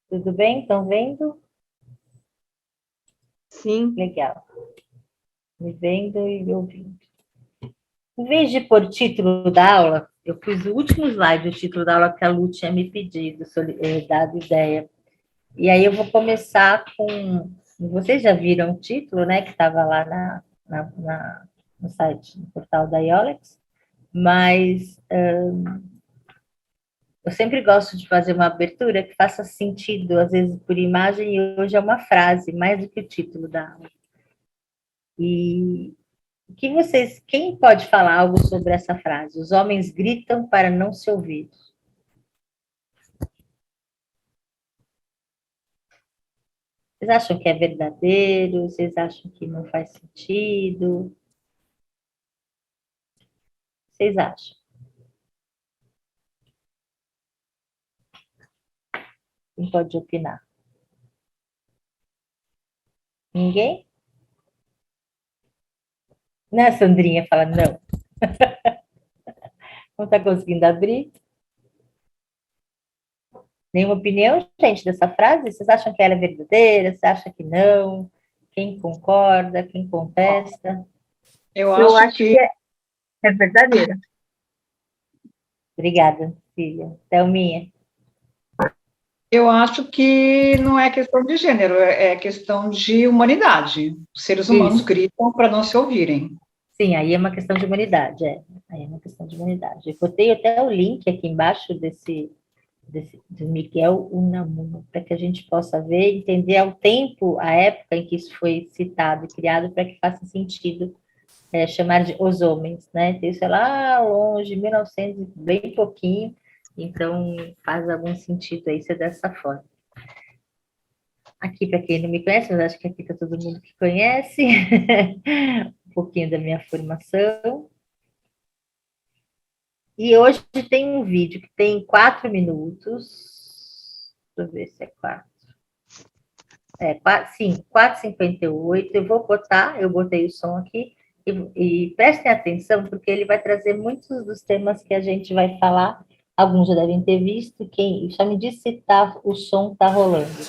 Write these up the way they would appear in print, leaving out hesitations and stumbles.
Tudo bem? Estão vendo? Sim. Legal. Me vendo e me ouvindo. Em vez de pôr título da aula, eu pus o último slide, o título da aula que a Lu tinha me pedido, dado ideia. E aí eu vou começar com... Vocês já viram o título, né? Que estava lá no site, no portal da Iolex. Mas eu sempre gosto de fazer uma abertura que faça sentido, às vezes por imagem, e hoje é uma frase, mais do que o título da aula. E quem pode falar algo sobre essa frase? Os homens gritam para não se ouvir. Vocês acham que é verdadeiro? Vocês acham que não faz sentido? Vocês acham? Quem pode opinar? Ninguém? Né, Sandrinha fala não. Não está conseguindo abrir? Nenhuma opinião, gente, dessa frase? Vocês acham que ela é verdadeira? Vocês acham que não? Quem concorda? Quem contesta? Eu acho que é verdadeira. Obrigada, Cília. Thelminha. Eu acho que não é questão de gênero, é questão de humanidade. Os seres humanos gritam para não se ouvirem. Sim, aí é uma questão de humanidade, Aí é uma questão de humanidade. Eu botei até o link aqui embaixo do Miguel Unamuno, para que a gente possa ver e entender o tempo, a época em que isso foi citado e criado, para que faça sentido chamar de os homens, né? Então, isso é lá longe, 1900, bem pouquinho, então faz algum sentido aí ser dessa forma. Aqui, para quem não me conhece, mas acho que aqui está todo mundo que conhece, um pouquinho da minha formação. E hoje tem um vídeo que tem 4 minutos. Deixa eu ver se é 4. Sim, 4h58. Eu botei o som aqui. E prestem atenção, porque ele vai trazer muitos dos temas que a gente vai falar. Alguns já devem ter visto. Só me diz se o som está rolando.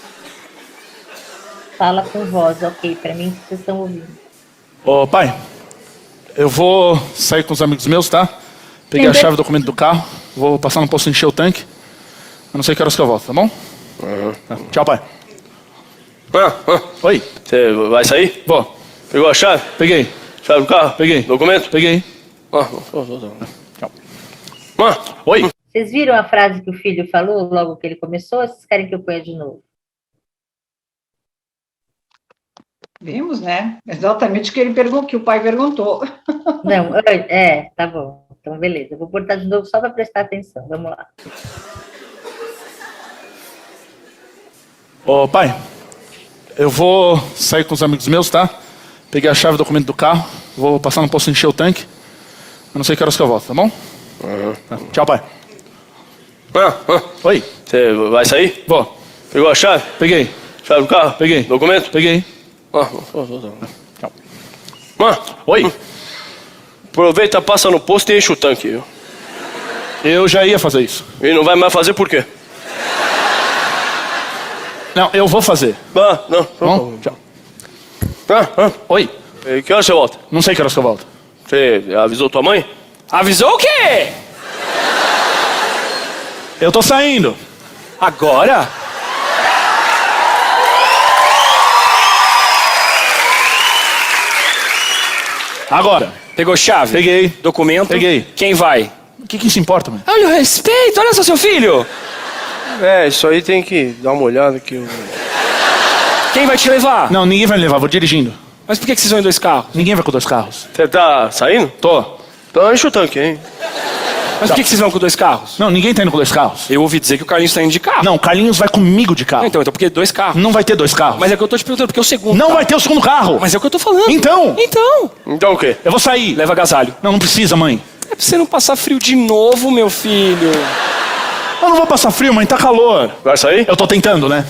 Fala com voz, ok, para mim, se vocês estão ouvindo. Ô, pai, eu vou sair com os amigos meus, tá? Peguei a chave do documento do carro, vou passar no posto encher o tanque. Eu não sei que horas que eu volto, tá bom? Tchau, pai. Oi. Você vai sair? Vou. Pegou a chave? Peguei. Chave do carro? Peguei. Documento? Peguei. Tchau. Oi. Vocês viram a frase que o filho falou logo que ele começou? Ou vocês querem que eu ponha de novo? Vimos, né? Exatamente o que ele perguntou, que o pai perguntou. Não, tá bom. Então, beleza. Eu vou botar de novo só para prestar atenção. Vamos lá. Ô, pai, eu vou sair com os amigos meus, tá? Peguei a chave do documento do carro, vou passar no posto encher o tanque. Eu não sei que horas que eu volto, tá bom? Tchau, pai. Oi. Você vai sair? Vou. Pegou a chave? Peguei. Chave do carro? Peguei. Documento? Peguei. Tchau. Oi. Aproveita, passa no posto e enche o tanque, viu? Eu já ia fazer isso. E não vai mais fazer por quê? Não, eu vou fazer. Não. Bom? Tchau. Oi. E que hora você volta? Não sei que horas que eu volto. Você avisou tua mãe? Avisou o quê? Eu tô saindo. Agora? Agora. Pegou chave? Peguei. Documento? Peguei. Quem vai? O que isso importa, mano? Olha o respeito, olha só seu filho. Isso aí tem que dar uma olhada aqui. Quem vai te levar? Não, ninguém vai me levar, vou dirigindo. Mas por que vocês vão em 2 carros? Ninguém vai com 2 carros. Você tá saindo? Tô. Então enche o tanque, hein? Mas por que vocês vão com 2 carros? Não, ninguém tá indo com 2 carros. Eu ouvi dizer que o Carlinhos tá indo de carro. Não, o Carlinhos vai comigo de carro. Então por que 2 carros? Não vai ter 2 carros. Mas é que eu tô te perguntando, porque é o segundo Não carro. vai ter o segundo carro. Mas é o que eu tô falando. Então? Então o quê? Eu vou sair. Leva agasalho. Não precisa, mãe. É pra você não passar frio de novo, meu filho. Eu não vou passar frio, mãe, tá calor. Vai sair? Eu tô tentando, né?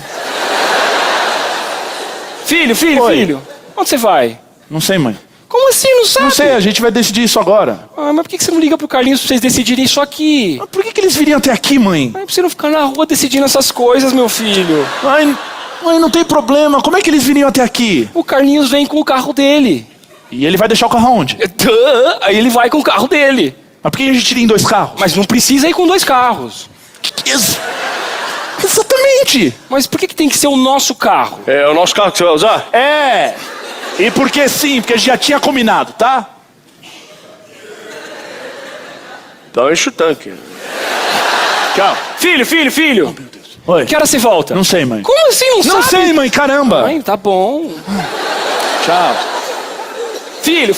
Filho. Oi. Onde você vai? Não sei, mãe. Como assim, não sabe? Não sei, a gente vai decidir isso agora. Ah, mas por que você não liga pro Carlinhos pra vocês decidirem isso aqui? Mas por que eles viriam até aqui, mãe? Pra você não ficar na rua decidindo essas coisas, meu filho. Mãe, não tem problema. Como é que eles viriam até aqui? O Carlinhos vem com o carro dele. E ele vai deixar o carro onde? Aí ele vai com o carro dele. Mas por que a gente iria em 2 carros? Mas não precisa ir com 2 carros. Exatamente. Mas por que tem que ser o nosso carro? É o nosso carro que você vai usar? É. E porque sim, porque a gente já tinha combinado, tá? Então enche o tanque. Tchau. Filho. Oi. Que hora você volta? Não sei, mãe. Como assim, não sabe? Não sei, mãe, caramba. Ai, tá bom. Tchau. Filho.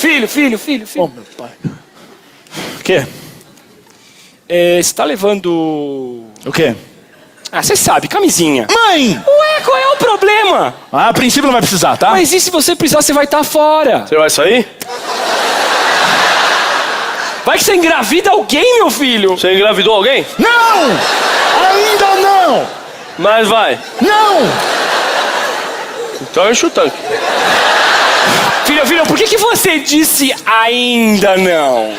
Oh, meu pai. O quê? Você tá levando... O quê? Ah, você sabe, camisinha. Mãe! Ué, qual é o problema? Ah, a princípio não vai precisar, tá? Mas e se você precisar, você vai estar fora? Você vai sair? Vai que você engravida alguém, meu filho. Você engravidou alguém? Não! Ainda não! Mas vai. Não! Então enche o tanque. Filho, por que você disse ainda não?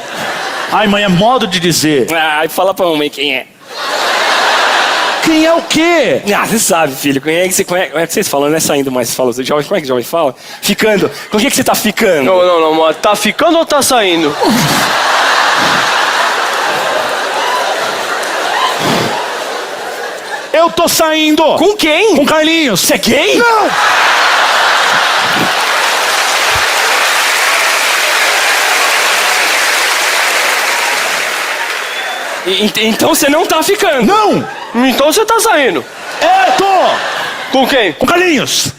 Ai, mãe, é modo de dizer. Ah, fala pra mamãe quem é. Quem é o quê? Ah, você sabe, filho. Como é que vocês falam? Não é saindo mais, fala. Como é que jovem fala? Ficando. Com quem que você tá ficando? Não, mas tá ficando ou tá saindo? Eu tô saindo! Com quem? Com Carlinhos! Você é gay? Não! Então você não tá ficando? Não! Então você tá saindo. É, tô! Com quem? Com Carlinhos!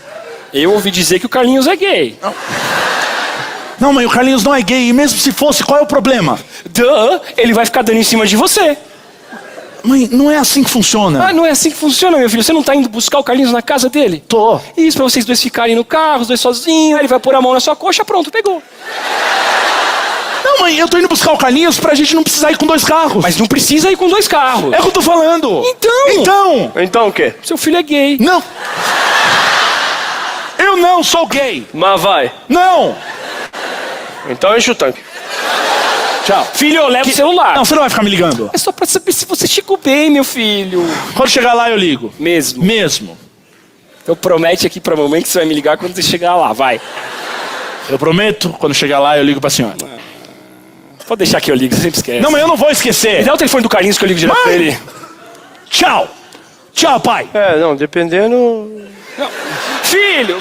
Eu ouvi dizer que o Carlinhos é gay. Não, mãe, o Carlinhos não é gay. E mesmo se fosse, qual é o problema? Ele vai ficar dando em cima de você. Mãe, não é assim que funciona. Ah, não é assim que funciona, meu filho. Você não tá indo buscar o Carlinhos na casa dele? Tô. Isso, pra vocês dois ficarem no carro, os dois sozinhos. Aí ele vai pôr a mão na sua coxa, pronto, pegou. Não, mãe, eu tô indo buscar o Carlinhos pra gente não precisar ir com 2 carros. Mas não precisa ir com 2 carros. É o que eu tô falando. Então! Então o quê? Seu filho é gay. Não! Eu não sou gay! Mas vai. Não! Então enche o tanque. Tchau. Filho, leva o celular. Não, você não vai ficar me ligando. É só pra saber se você chegou bem, meu filho. Quando chegar lá, eu ligo. Mesmo. Mesmo. Então promete aqui pra mamãe que você vai me ligar quando você chegar lá, vai. Eu prometo, quando chegar lá, eu ligo pra senhora. Pode deixar que eu ligo, você sempre esquece. Não, mas eu não vou esquecer. Me dá o telefone do Carlinhos que eu ligo direto Mãe! pra ele. Tchau. Tchau, pai. Não, dependendo... Não. Filho!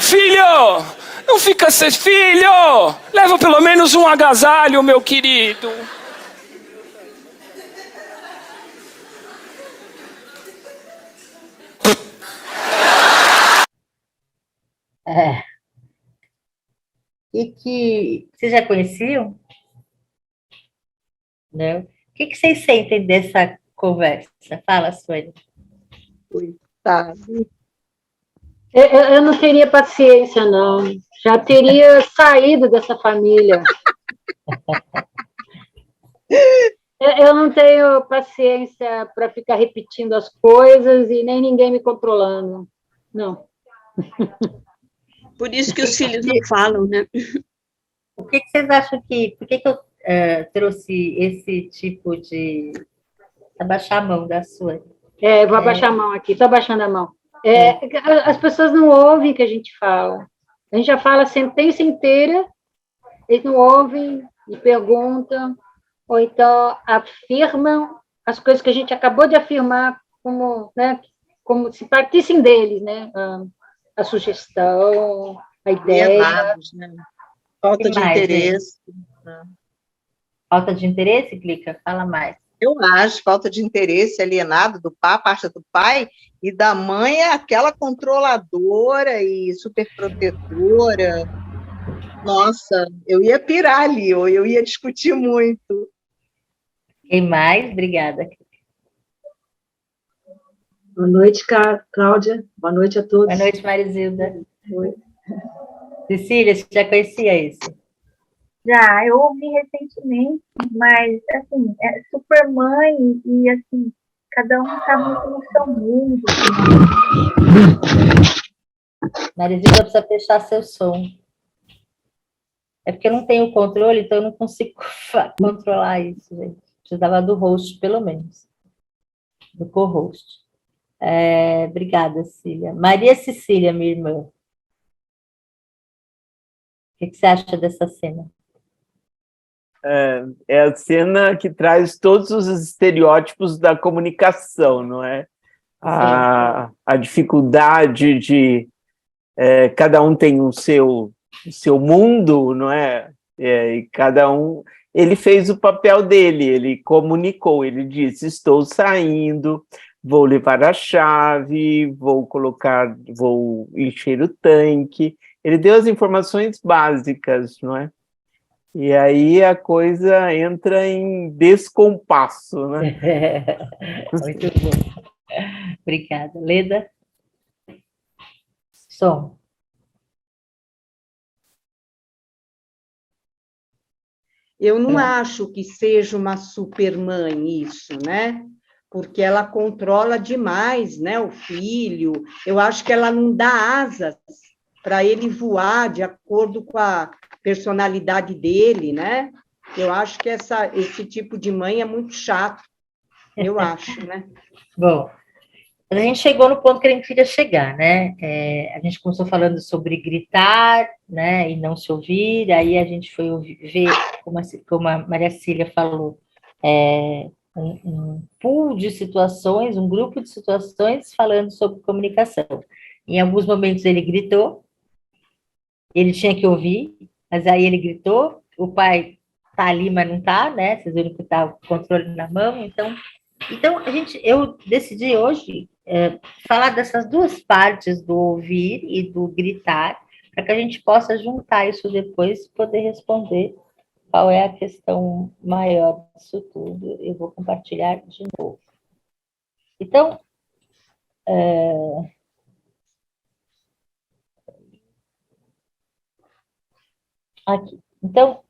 Não fica sem filho! Leva pelo menos um agasalho, meu querido. É. E que vocês já conheciam? Não? O que vocês sentem dessa conversa? Fala, Sônia. Coitado. Eu não teria paciência, não. Já teria saído dessa família. Eu não tenho paciência para ficar repetindo as coisas e nem ninguém me controlando. Não. Por isso que os filhos não falam, né? O que vocês acham que... Por que eu trouxe esse tipo de... Abaixar a mão da Sônia? Eu vou abaixar a mão aqui, estou abaixando a mão. As pessoas não ouvem o que a gente fala. A gente já fala a sentença inteira, eles não ouvem e perguntam, ou então afirmam as coisas que a gente acabou de afirmar como, né, como se partissem deles, né? A sugestão, a ideia. Alienados, né? Falta de mais, interesse. Falta de interesse, Clica? Fala mais. Eu acho, falta de interesse, alienado do pai, parte do pai, e da mãe é aquela controladora e superprotetora. Nossa, eu ia pirar ali, ou eu ia discutir muito. Quem mais? Obrigada. Boa noite, Cláudia. Boa noite a todos. Boa noite, Marizilda. Oi. Cecília, você já conhecia isso? Já, eu ouvi recentemente, mas, assim, é super mãe e, assim, cada um tá muito no seu mundo. Marizilda precisa fechar seu som. É porque eu não tenho controle, então eu não consigo controlar isso, gente. Precisava do host, pelo menos. Do co-host. Obrigada, Cília. Maria Cecília, minha irmã. O que você acha dessa cena? É a cena que traz todos os estereótipos da comunicação, não é? A dificuldade de cada um tem o seu mundo, não é? E cada um... Ele fez o papel dele, ele comunicou, ele disse, estou saindo, vou levar a chave, vou encher o tanque. Ele deu as informações básicas, não é? E aí a coisa entra em descompasso, né? Muito bom. Obrigada. Leda? Som. Eu não acho que seja uma supermãe isso, né? Porque ela controla demais, né, o filho. Eu acho que ela não dá asas para ele voar de acordo com a personalidade dele, né? Eu acho que esse tipo de mãe é muito chato, eu acho, né? Bom, a gente chegou no ponto que a gente queria chegar, né? A gente começou falando sobre gritar, né, e não se ouvir, aí a gente foi ver, como a Maria Cília falou, um pool de situações, um grupo de situações falando sobre comunicação. Em alguns momentos ele gritou, ele tinha que ouvir, mas aí ele gritou, o pai tá ali, mas não tá, né? Vocês viram que tá o controle na mão, então eu decidi hoje falar dessas duas partes do ouvir e do gritar, para que a gente possa juntar isso depois e poder responder qual é a questão maior disso tudo. Eu vou compartilhar de novo. Então, aqui. Então,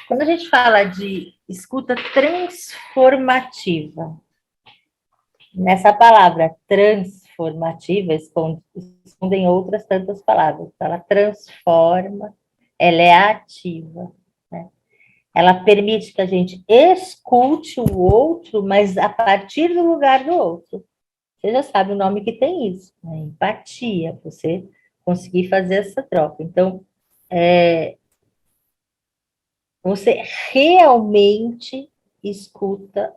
quando a gente fala de escuta transformativa, nessa palavra transformativa escondem outras tantas palavras. Ela transforma, ela é ativa, né? Ela permite que a gente escute o outro, mas a partir do lugar do outro. Você já sabe o nome que tem isso, né? Empatia, você conseguir fazer essa troca. Então, você realmente escuta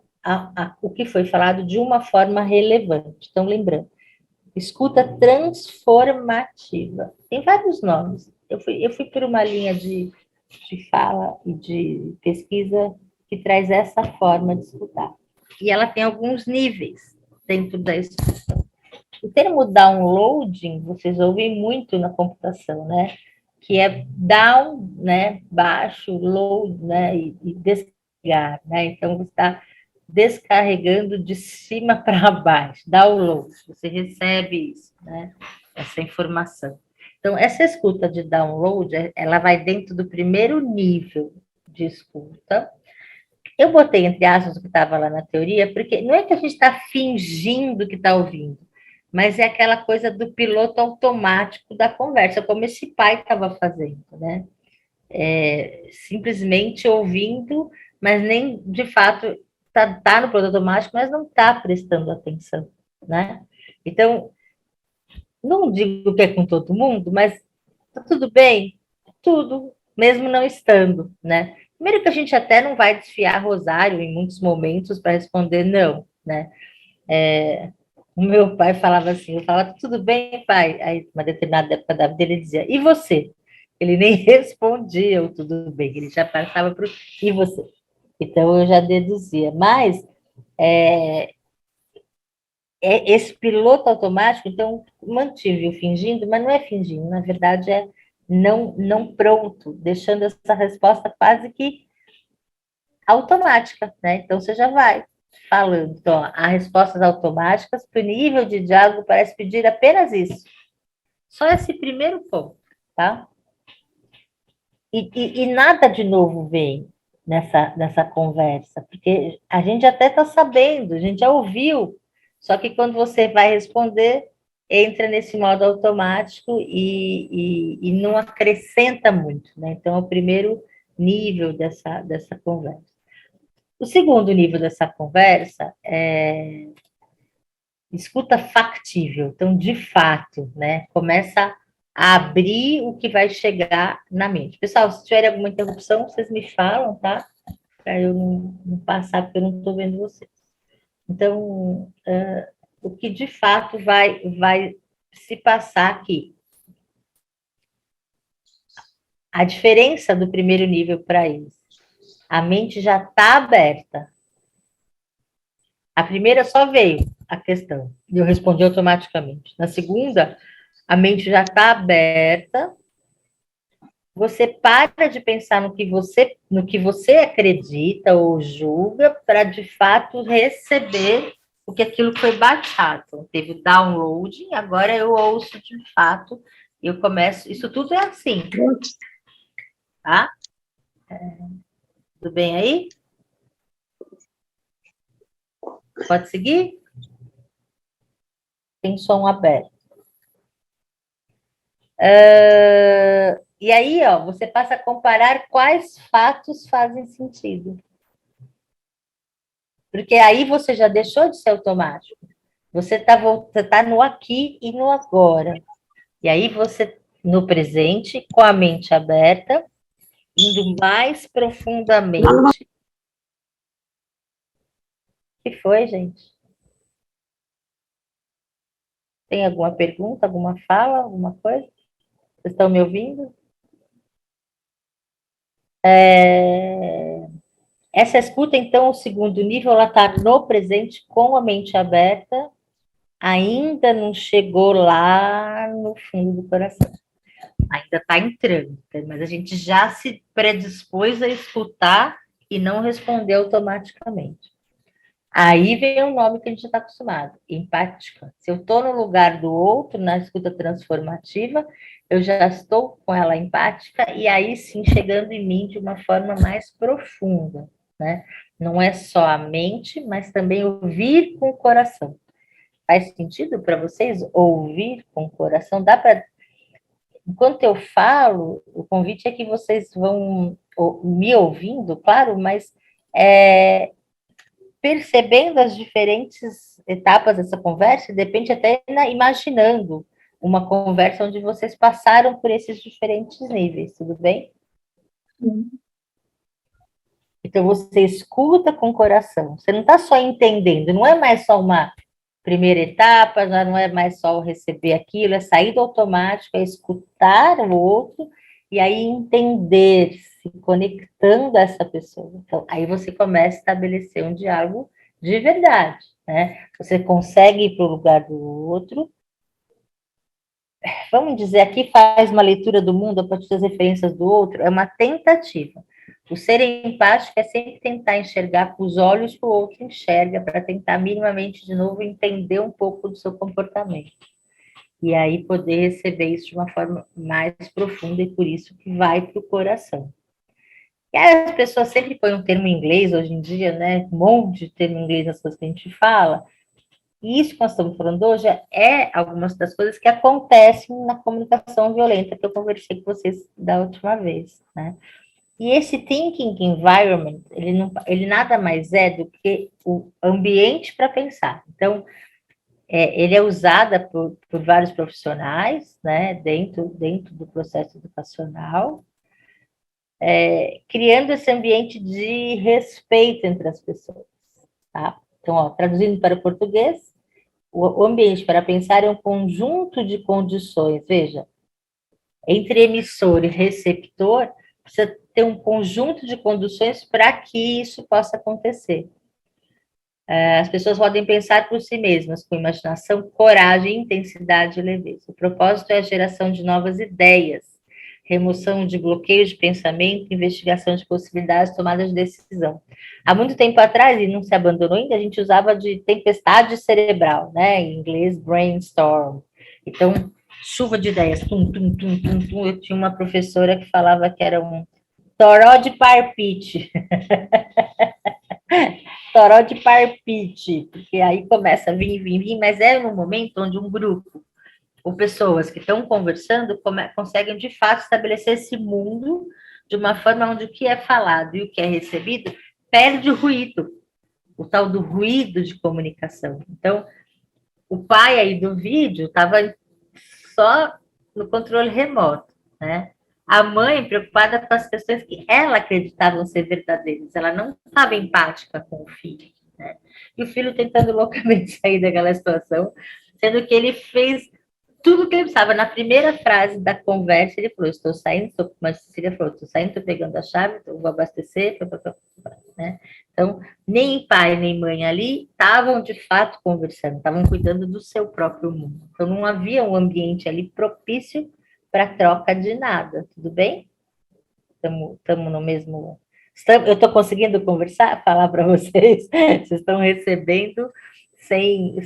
o que foi falado de uma forma relevante. Então, lembrando, escuta transformativa. Tem vários nomes. Eu fui por uma linha de fala e de pesquisa que traz essa forma de escutar. E ela tem alguns níveis dentro da escuta. O termo downloading, vocês ouvem muito na computação, né? Que é down, né? Baixo, load, né? E descarregar, né? Então, você está descarregando de cima para baixo, download, você recebe isso, né? Essa informação. Então, essa escuta de download, ela vai dentro do primeiro nível de escuta. Eu botei entre aspas o que estava lá na teoria, porque não é que a gente está fingindo que está ouvindo, mas é aquela coisa do piloto automático da conversa, como esse pai estava fazendo, né? Simplesmente ouvindo, mas nem, de fato, está no piloto automático, mas não está prestando atenção, né? Então, não digo que é com todo mundo, mas tá tudo bem? Tudo, mesmo não estando, né? Primeiro que a gente até não vai desfiar rosário em muitos momentos para responder não, né? O meu pai falava assim, eu falava, tudo bem, pai? Aí, uma determinada época da vida, ele dizia, e você? Ele nem respondia o tudo bem, ele já passava para o e você? Então, eu já deduzia. Mas, esse piloto automático, então, mantive o fingindo, mas não é fingindo, na verdade, é não pronto, deixando essa resposta quase que automática, né? Então, você já vai falando. Então, há respostas automáticas, para o nível de diálogo parece pedir apenas isso. Só esse primeiro ponto, tá? E nada de novo vem nessa conversa, porque a gente até está sabendo, a gente já ouviu, só que quando você vai responder, entra nesse modo automático e não acrescenta muito, né? Então, é o primeiro nível dessa conversa. O segundo nível dessa conversa é escuta factível. Então, de fato, né? Começa a abrir o que vai chegar na mente. Pessoal, se tiver alguma interrupção, vocês me falam, tá? Para eu não passar, porque eu não estou vendo vocês. Então, o que de fato vai se passar aqui. A diferença do primeiro nível para isso. A mente já está aberta. A primeira só veio a questão, e eu respondi automaticamente. Na segunda, a mente já está aberta. Você para de pensar no que você acredita ou julga para, de fato, receber o que aquilo foi baixado. Teve o downloading, agora eu ouço de fato, eu começo... Isso tudo é assim, tá? Tudo bem aí? Pode seguir? Tem som aberto. E aí, ó, você passa a comparar quais fatos fazem sentido. Porque aí você já deixou de ser automático. Você tá no aqui e no agora. E aí você, no presente, com a mente aberta, indo mais profundamente. O que foi, gente? Tem alguma pergunta, alguma fala, alguma coisa? Vocês estão me ouvindo? Essa escuta, então, o segundo nível, ela está no presente, com a mente aberta, ainda não chegou lá no fundo do coração. Ainda está entrando, mas a gente já se predispôs a escutar e não responder automaticamente. Aí vem o nome que a gente está acostumado, empática. Se eu estou no lugar do outro, na escuta transformativa, eu já estou com ela empática e aí sim chegando em mim de uma forma mais profunda, né? Não é só a mente, mas também ouvir com o coração. Faz sentido para vocês ouvir com o coração? Dá para... Enquanto eu falo, o convite é que vocês vão me ouvindo, claro, mas percebendo as diferentes etapas dessa conversa, depende até imaginando uma conversa onde vocês passaram por esses diferentes níveis, tudo bem? Sim. Então, você escuta com o coração, você não está só entendendo, não é mais só uma primeira etapa, já não é mais só receber aquilo, é sair do automático, é escutar o outro e aí entender, se conectando a essa pessoa. Então, aí você começa a estabelecer um diálogo de verdade, né? Você consegue ir para o lugar do outro. Vamos dizer, aqui faz uma leitura do mundo a partir das referências do outro, é uma tentativa. O ser empático é sempre tentar enxergar com os olhos que o outro enxerga, para tentar minimamente, de novo, entender um pouco do seu comportamento. E aí poder receber isso de uma forma mais profunda, e por isso que vai para o coração. E aí as pessoas sempre põem um termo em inglês, hoje em dia, né? Um monte de termo em inglês nas coisas que a gente fala. E isso que nós estamos falando hoje é algumas das coisas que acontecem na comunicação violenta, que eu conversei com vocês da última vez, né? E esse thinking environment, ele nada mais é do que o ambiente para pensar. Então, ele é usado por vários profissionais, né, dentro do processo educacional, criando esse ambiente de respeito entre as pessoas, tá? Então, ó, traduzindo para o português, o ambiente para pensar é um conjunto de condições, veja, entre emissor e receptor, precisa ter um conjunto de condições para que isso possa acontecer. As pessoas podem pensar por si mesmas, com imaginação, coragem, intensidade e leveza. O propósito é a geração de novas ideias, remoção de bloqueios de pensamento, investigação de possibilidades, tomada de decisão. Há muito tempo atrás, e não se abandonou ainda, a gente usava de tempestade cerebral, né? Em inglês, brainstorm. Então, chuva de ideias, tum, tum, tum, tum, tum. Eu tinha uma professora que falava que era um toró de parpite. Toró de parpite, porque aí começa a vir, mas é no momento onde um grupo ou pessoas que estão conversando conseguem, de fato, estabelecer esse mundo de uma forma onde o que é falado e o que é recebido perde o ruído, o tal do ruído de comunicação. Então, o pai aí do vídeo estava só no controle remoto, né? A mãe preocupada com as questões que ela acreditava ser verdadeiras, ela não estava empática com o filho, né? E o filho tentando loucamente sair daquela situação, sendo que ele fez tudo o que ele precisava. Na primeira frase da conversa, ele falou: estou saindo, mas Cecília falou: estou saindo, estou pegando a chave, vou abastecer, né? Então, nem pai nem mãe ali estavam de fato conversando, estavam cuidando do seu próprio mundo. Então, não havia um ambiente ali propício para troca de nada, tudo bem? Estamos no mesmo. Eu estou conseguindo conversar, falar para vocês, vocês estão recebendo sem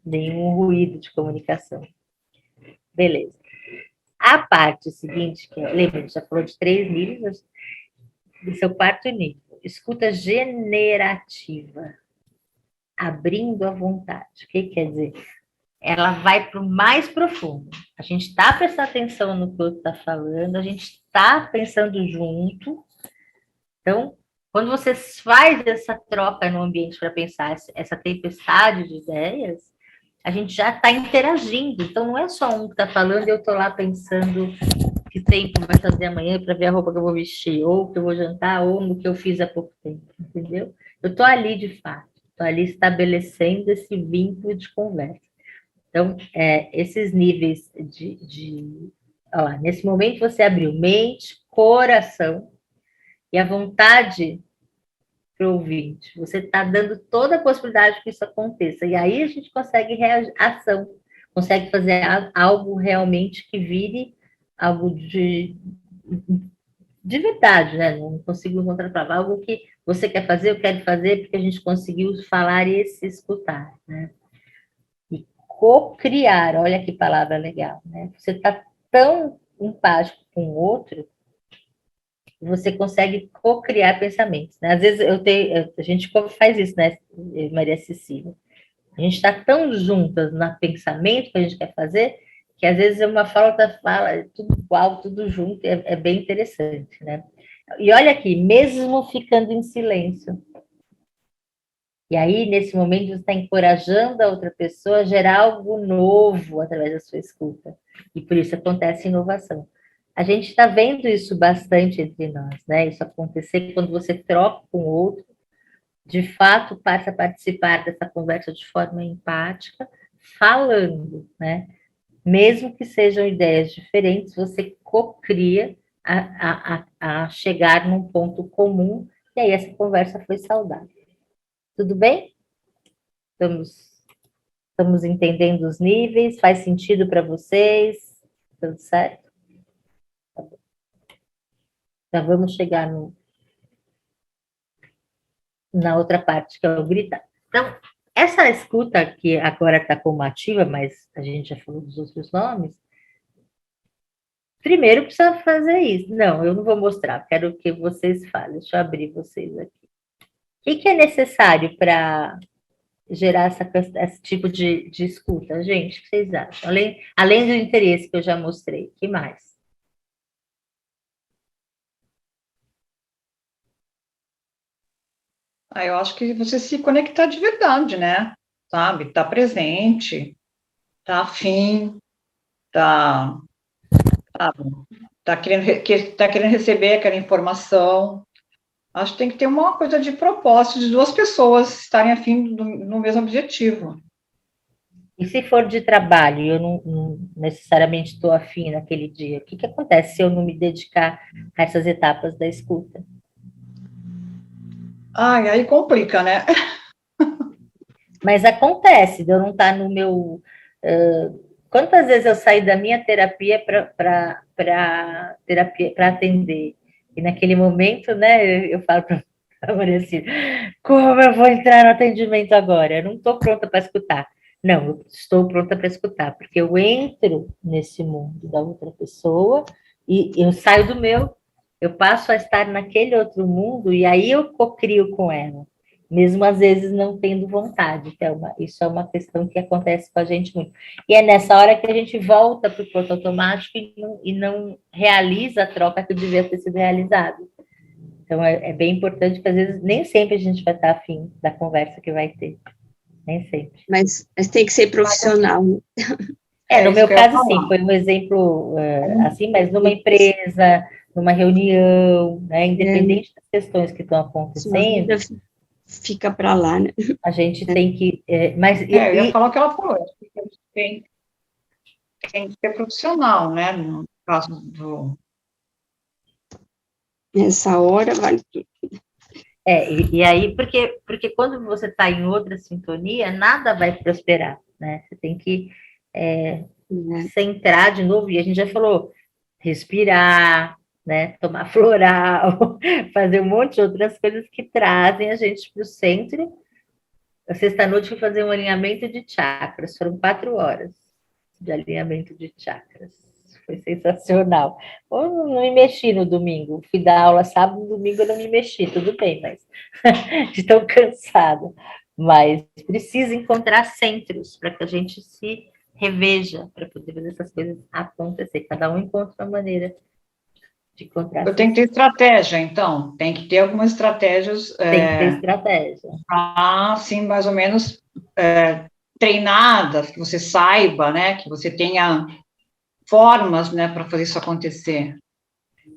nenhum ruído de comunicação. Beleza. A parte seguinte, lembra, a gente já falou de 3 níveis, do seu 4º nível, escuta generativa, abrindo a vontade. O que quer dizer? Ela vai para o mais profundo. A gente está prestando atenção no que o outro está falando, a gente está pensando junto. Então, quando você faz essa troca no ambiente para pensar essa tempestade de ideias, a gente já está interagindo. Então, não é só um que está falando e eu estou lá pensando que tempo vai fazer amanhã para ver a roupa que eu vou vestir, ou que eu vou jantar, ou no que eu fiz há pouco tempo, entendeu? Eu estou ali de fato, estou ali estabelecendo esse vínculo de conversa. Então, esses níveis olha lá, nesse momento você abriu mente, coração e a vontade para o ouvinte. Você está dando toda a possibilidade que isso aconteça. E aí a gente consegue ação, consegue fazer algo realmente que vire algo de verdade, né? Não consigo encontrar a palavra. Algo que você quer fazer, eu quero fazer, porque a gente conseguiu falar e se escutar, né? E co-criar, olha que palavra legal, né? Você está tão empático com o outro, você consegue co-criar pensamentos, né? Às vezes a gente faz isso, né, Maria Cecília? A gente está tão juntas no pensamento que a gente quer fazer, que às vezes uma fala, outra fala, é tudo igual, tudo junto, é bem interessante, né? E olha aqui, mesmo ficando em silêncio. E aí, nesse momento, você está encorajando a outra pessoa a gerar algo novo através da sua escuta. E por isso acontece inovação. A gente está vendo isso bastante entre nós, né? Isso acontecer quando você troca com o outro, de fato passa a participar dessa conversa de forma empática, falando, né? Mesmo que sejam ideias diferentes, você co-cria a chegar num ponto comum, e aí essa conversa foi saudável. Tudo bem? Estamos entendendo os níveis? Faz sentido para vocês? Tudo certo? Tá bom. Então, vamos chegar na outra parte, que é o gritar. Então, essa escuta que agora está como ativa, mas a gente já falou dos outros nomes, primeiro precisa fazer isso. Não, eu não vou mostrar, quero que vocês falem. Deixa eu abrir vocês aqui. O que é necessário para gerar esse tipo de escuta, gente? O que vocês acham? Além do interesse que eu já mostrei, o que mais? Eu acho que você se conectar de verdade, né? Sabe? Tá presente, tá afim, tá querendo receber aquela informação. Acho que tem que ter uma coisa de propósito, de 2 pessoas estarem afim no mesmo objetivo. E se for de trabalho e eu não necessariamente estou afim naquele dia, o que acontece se eu não me dedicar a essas etapas da escuta? Aí complica, né? Mas acontece, de eu não estar no meu... quantas vezes eu saí da minha terapia para atender? E naquele momento, né, eu falo para a Maria assim, como eu vou entrar no atendimento agora? Eu não estou pronta para escutar. Não, eu estou pronta para escutar, porque eu entro nesse mundo da outra pessoa e eu saio do meu, eu passo a estar naquele outro mundo e aí eu cocrio com ela. mesmo às vezes não tendo vontade. Então, isso é uma questão que acontece com a gente muito. E é nessa hora que a gente volta para o piloto automático e não realiza a troca que devia ter sido realizada. Então, é bem importante, porque às vezes nem sempre a gente vai estar afim da conversa que vai ter. Nem sempre. Mas tem que ser profissional. No meu caso, sim, foi um exemplo assim, mas numa empresa, numa reunião, né, independente das questões que estão acontecendo, fica para lá, né? A gente tem que... eu ia falar o que ela falou, tem que ser profissional, né, no caso do... Nessa hora vale tudo. E aí, porque quando você está em outra sintonia, nada vai prosperar, né? Você tem que centrar de novo, e a gente já falou, respirar, né? Tomar floral, fazer um monte de outras coisas que trazem a gente para o centro. A sexta-noite fui fazer um alinhamento de chakras, foram 4 horas de alinhamento de chakras. Foi sensacional. Eu não me mexi no domingo, fui dar aula sábado, no domingo eu não me mexi, tudo bem, mas de tão cansada. Mas precisa encontrar centros para que a gente se reveja, para poder fazer essas coisas acontecer. Cada um encontra uma maneira de encontrar. Eu tenho que ter estratégia, então. Tem que ter algumas estratégias. Tem que ter estratégia. Assim, mais ou menos treinadas, que você saiba, né? Que você tenha formas, né, para fazer isso acontecer.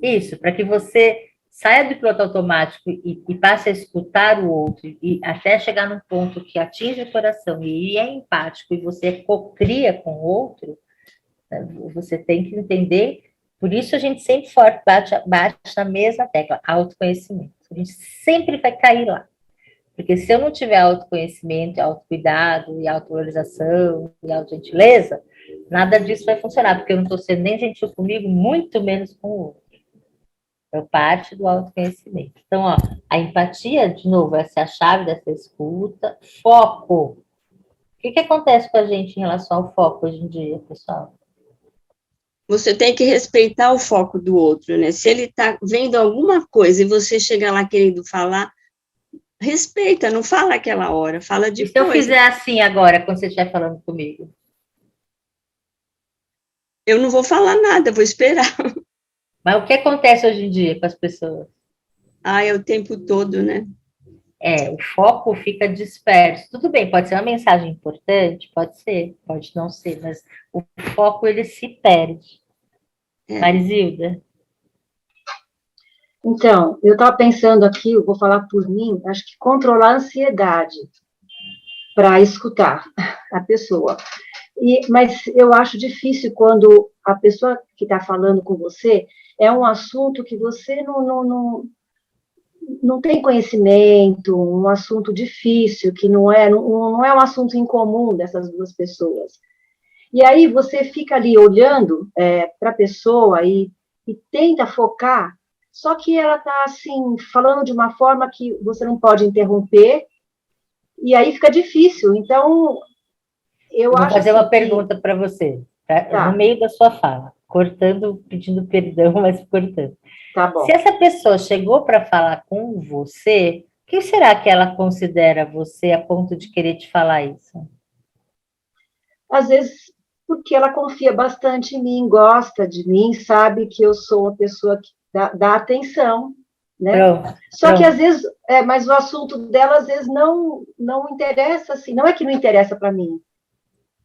Isso, para que você saia do piloto automático e passe a escutar o outro, e até chegar num ponto que atinge o coração e é empático, e você cocria com o outro, né, você tem que entender. Por isso a gente sempre forte bate na mesma tecla, autoconhecimento. A gente sempre vai cair lá. Porque se eu não tiver autoconhecimento, autocuidado, e autovalorização, e autogentileza, nada disso vai funcionar, porque eu não estou sendo nem gentil comigo, muito menos com o outro. É parte do autoconhecimento. Então, a empatia, de novo, essa é a chave dessa escuta. Foco. O que acontece com a gente em relação ao foco hoje em dia, pessoal? Você tem que respeitar o foco do outro, né? Se ele está vendo alguma coisa e você chega lá querendo falar, respeita, não fala aquela hora, fala depois. E se eu fizer assim agora, quando você estiver falando comigo? Eu não vou falar nada, vou esperar. Mas o que acontece hoje em dia com as pessoas? É o tempo todo, né? O foco fica disperso. Tudo bem, pode ser uma mensagem importante, pode ser, pode não ser, mas o foco, ele se perde. Marisilda? Então, eu estava pensando aqui, eu vou falar por mim, acho que controlar a ansiedade para escutar a pessoa. Mas eu acho difícil quando a pessoa que está falando com você é um assunto que você não tem conhecimento, um assunto difícil, que não é um assunto incomum dessas duas pessoas. E aí você fica ali olhando para a pessoa e tenta focar, só que ela está, assim, falando de uma forma que você não pode interromper, e aí fica difícil. Então, eu acho... Vou fazer uma pergunta para você, no meio da sua fala, cortando, pedindo perdão, mas cortando. Tá bom. Se essa pessoa chegou para falar com você, o que será que ela considera você a ponto de querer te falar isso? Às vezes, porque ela confia bastante em mim, gosta de mim, sabe que eu sou uma pessoa que dá atenção, né? Só que às vezes, mas o assunto dela às vezes não interessa, assim, não é que não interessa para mim,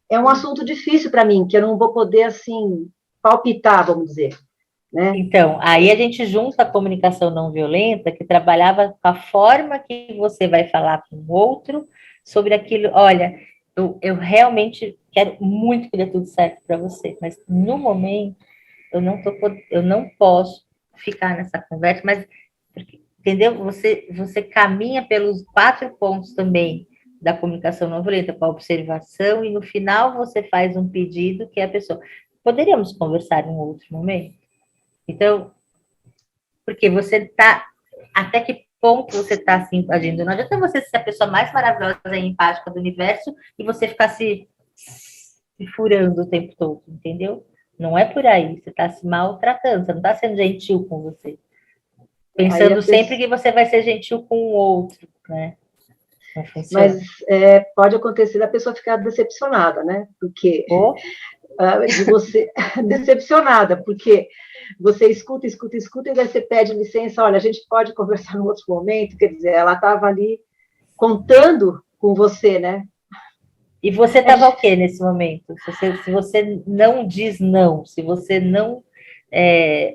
é um assunto difícil para mim, que eu não vou poder, assim, palpitar, vamos dizer, né? Então, aí a gente junta a comunicação não violenta, que trabalhava com a forma que você vai falar com o outro sobre aquilo. Olha, eu realmente quero muito que dê tudo certo para você, mas no momento eu não posso ficar nessa conversa, mas, entendeu? Você caminha pelos 4 pontos também da comunicação não violenta, com a observação, e no final você faz um pedido que a pessoa... Poderíamos conversar em um outro momento? Então, porque você está... Até que ponto você está assim, agindo? Não adianta você ser a pessoa mais maravilhosa e empática do universo e você ficar se furando o tempo todo, entendeu? Não é por aí, você está se maltratando, você não está sendo gentil com você. Pensando sempre que você vai ser gentil com o outro, né? Não funciona. Mas pode acontecer da pessoa ficar decepcionada, né? Porque de você decepcionada, porque você escuta, e daí você pede licença, olha, a gente pode conversar num outro momento, quer dizer, ela estava ali contando com você, né? E você estava o quê nesse momento? Se você não diz não, se você não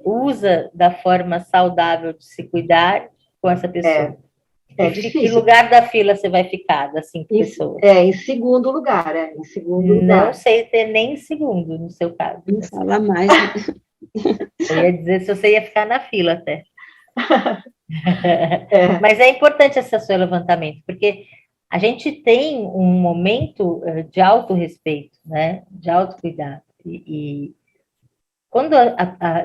usa da forma saudável de se cuidar com essa pessoa. É difícil. Que lugar da fila você vai ficar das 5 pessoas? Em segundo lugar, em segundo lugar. Não sei ter nem segundo, no seu caso. Não fala mais. Eu ia dizer se você ia ficar na fila até. Mas é importante esse seu levantamento, porque a gente tem um momento de autorrespeito, né? De autocuidado. E quando,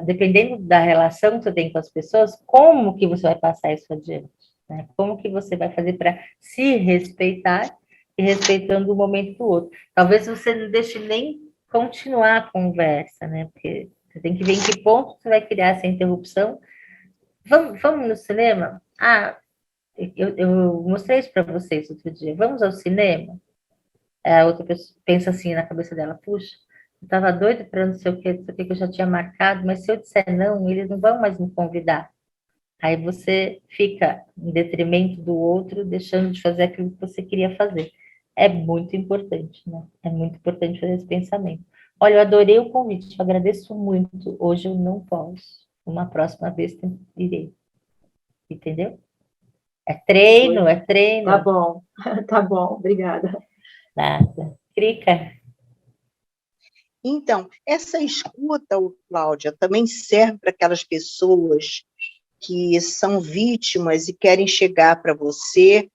dependendo da relação que você tem com as pessoas, como que você vai passar isso adiante? Né? Como que você vai fazer para se respeitar e respeitando o momento do outro? Talvez você não deixe nem continuar a conversa, né? Porque você tem que ver em que ponto você vai criar essa interrupção. Vamos no cinema? Eu mostrei isso para vocês outro dia. Vamos ao cinema? A outra pessoa pensa assim na cabeça dela, puxa, eu estava doida para não sei o que eu já tinha marcado, mas se eu disser não, eles não vão mais me convidar. Aí você fica em detrimento do outro, deixando de fazer aquilo que você queria fazer. É muito importante, né? É muito importante fazer esse pensamento. Olha, eu adorei o convite, eu agradeço muito. Hoje eu não posso. Uma próxima vez irei. Entendeu? É treino. Tá bom, obrigada. Nada. Crica. Então, essa escuta, Cláudia, também serve para aquelas pessoas que são vítimas e querem chegar para você,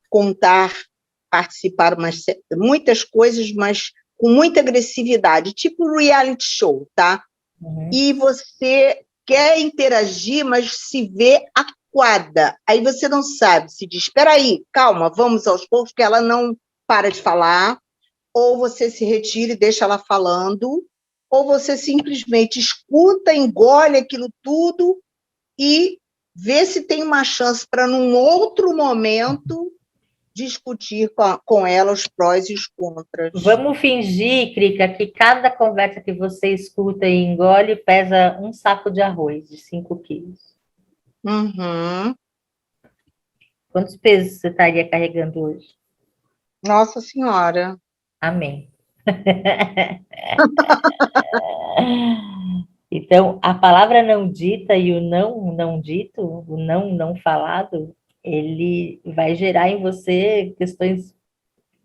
contar, participar muitas coisas, mas com muita agressividade, tipo reality show, tá? Uhum. E você quer interagir, mas se vê acuada. Aí você não sabe, se diz, espera aí, calma, vamos aos poucos, que ela não para de falar, ou você se retira e deixa ela falando, ou você simplesmente escuta, engole aquilo tudo e vê se tem uma chance para, num outro momento, discutir com ela os prós e os contras. Vamos fingir, Crica, que cada conversa que você escuta e engole pesa um saco de arroz de 5 quilos. Uhum. Quantos pesos você estaria carregando hoje? Nossa Senhora. Amém. Então, a palavra não dita e o não dito, o não falado, ele vai gerar em você questões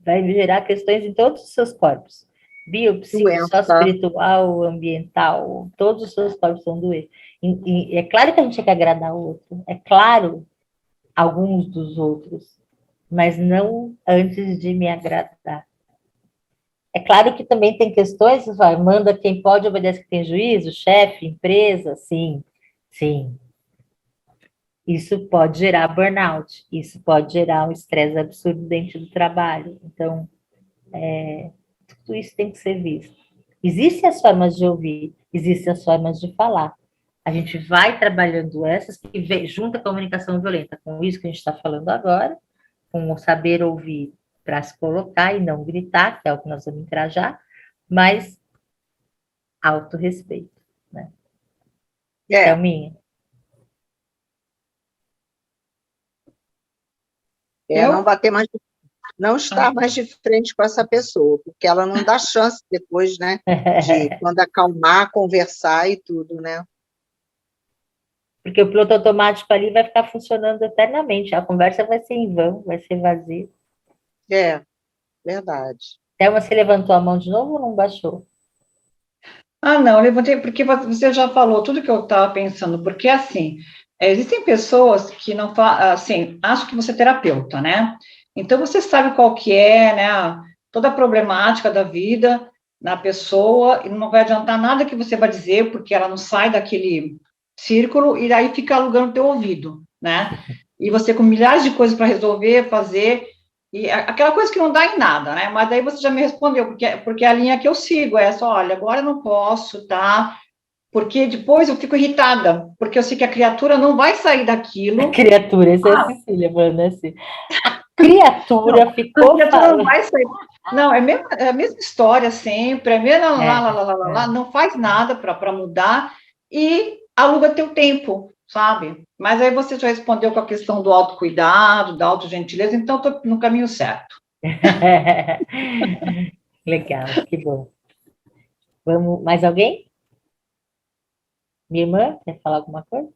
em todos os seus corpos. Biopsíquico, espiritual, ambiental, todos os seus corpos vão doer. E é claro que a gente quer agradar o outro, é claro, alguns dos outros, mas não antes de me agradar. É claro que também tem questões, manda quem pode, obedece quem tem juízo, chefe, empresa, sim. Isso pode gerar burnout, isso pode gerar um estresse absurdo dentro do trabalho. Então, tudo isso tem que ser visto. Existem as formas de ouvir, existem as formas de falar. A gente vai trabalhando essas, que junta a comunicação violenta com isso que a gente está falando agora, com o saber ouvir para se colocar e não gritar, que é o que nós vamos entrar já, mas autorrespeito, né? Thelminha. Não bater mais, não estar mais de frente com essa pessoa, porque ela não dá chance depois, né, de quando acalmar, conversar e tudo, né? Porque o piloto automático ali vai ficar funcionando eternamente, a conversa vai ser em vão, vai ser vazia. Verdade. Thelma, você levantou a mão de novo ou não baixou? Não, eu levantei porque você já falou tudo que eu estava pensando, porque assim, existem pessoas que não falam, assim, acho que você é terapeuta, né? Então você sabe qual que é, né, toda a problemática da vida na pessoa, e não vai adiantar nada que você vai dizer, porque ela não sai daquele círculo, e daí fica alugando o teu ouvido, né? E você com milhares de coisas para resolver, fazer, e aquela coisa que não dá em nada, né? Mas daí você já me respondeu, porque a linha que eu sigo é essa, olha, agora eu não posso, tá? Porque depois eu fico irritada, porque eu sei que a criatura não vai sair daquilo. A criatura, essa é a Cecília, mano, assim. criatura ficou falando. Não vai sair. Não, é a mesma história sempre, é mesmo não faz nada para mudar e aluga teu tempo, sabe? Mas aí você já respondeu com a questão do autocuidado, da autogentileza, então estou no caminho certo. Legal, que bom. Vamos, mais alguém? Minha irmã, quer falar alguma coisa?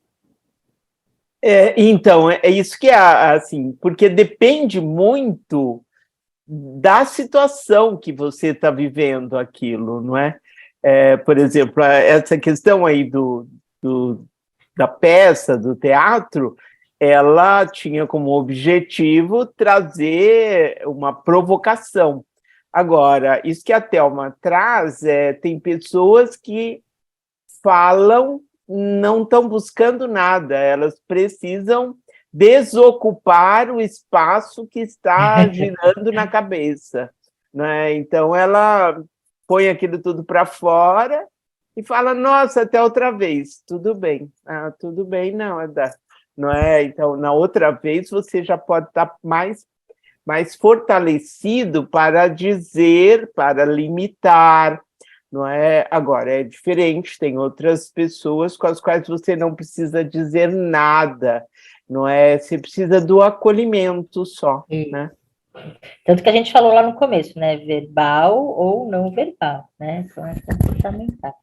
Então, é isso que é, assim, porque depende muito da situação que você está vivendo aquilo, não é? Por exemplo, essa questão aí da peça, do teatro, ela tinha como objetivo trazer uma provocação. Agora, isso que a Thelma traz, tem pessoas que falam, não estão buscando nada, elas precisam desocupar o espaço que está girando na cabeça, né? Então, ela põe aquilo tudo para fora e fala, nossa, até outra vez, tudo bem. Ah, tudo bem, não é? Então, na outra vez, você já pode estar mais fortalecido para dizer, para limitar, não é? Agora, é diferente, tem outras pessoas com as quais você não precisa dizer nada, não é? Você precisa do acolhimento só, né? Tanto que a gente falou lá no começo, né? Verbal ou não verbal, né? Então, é fundamental.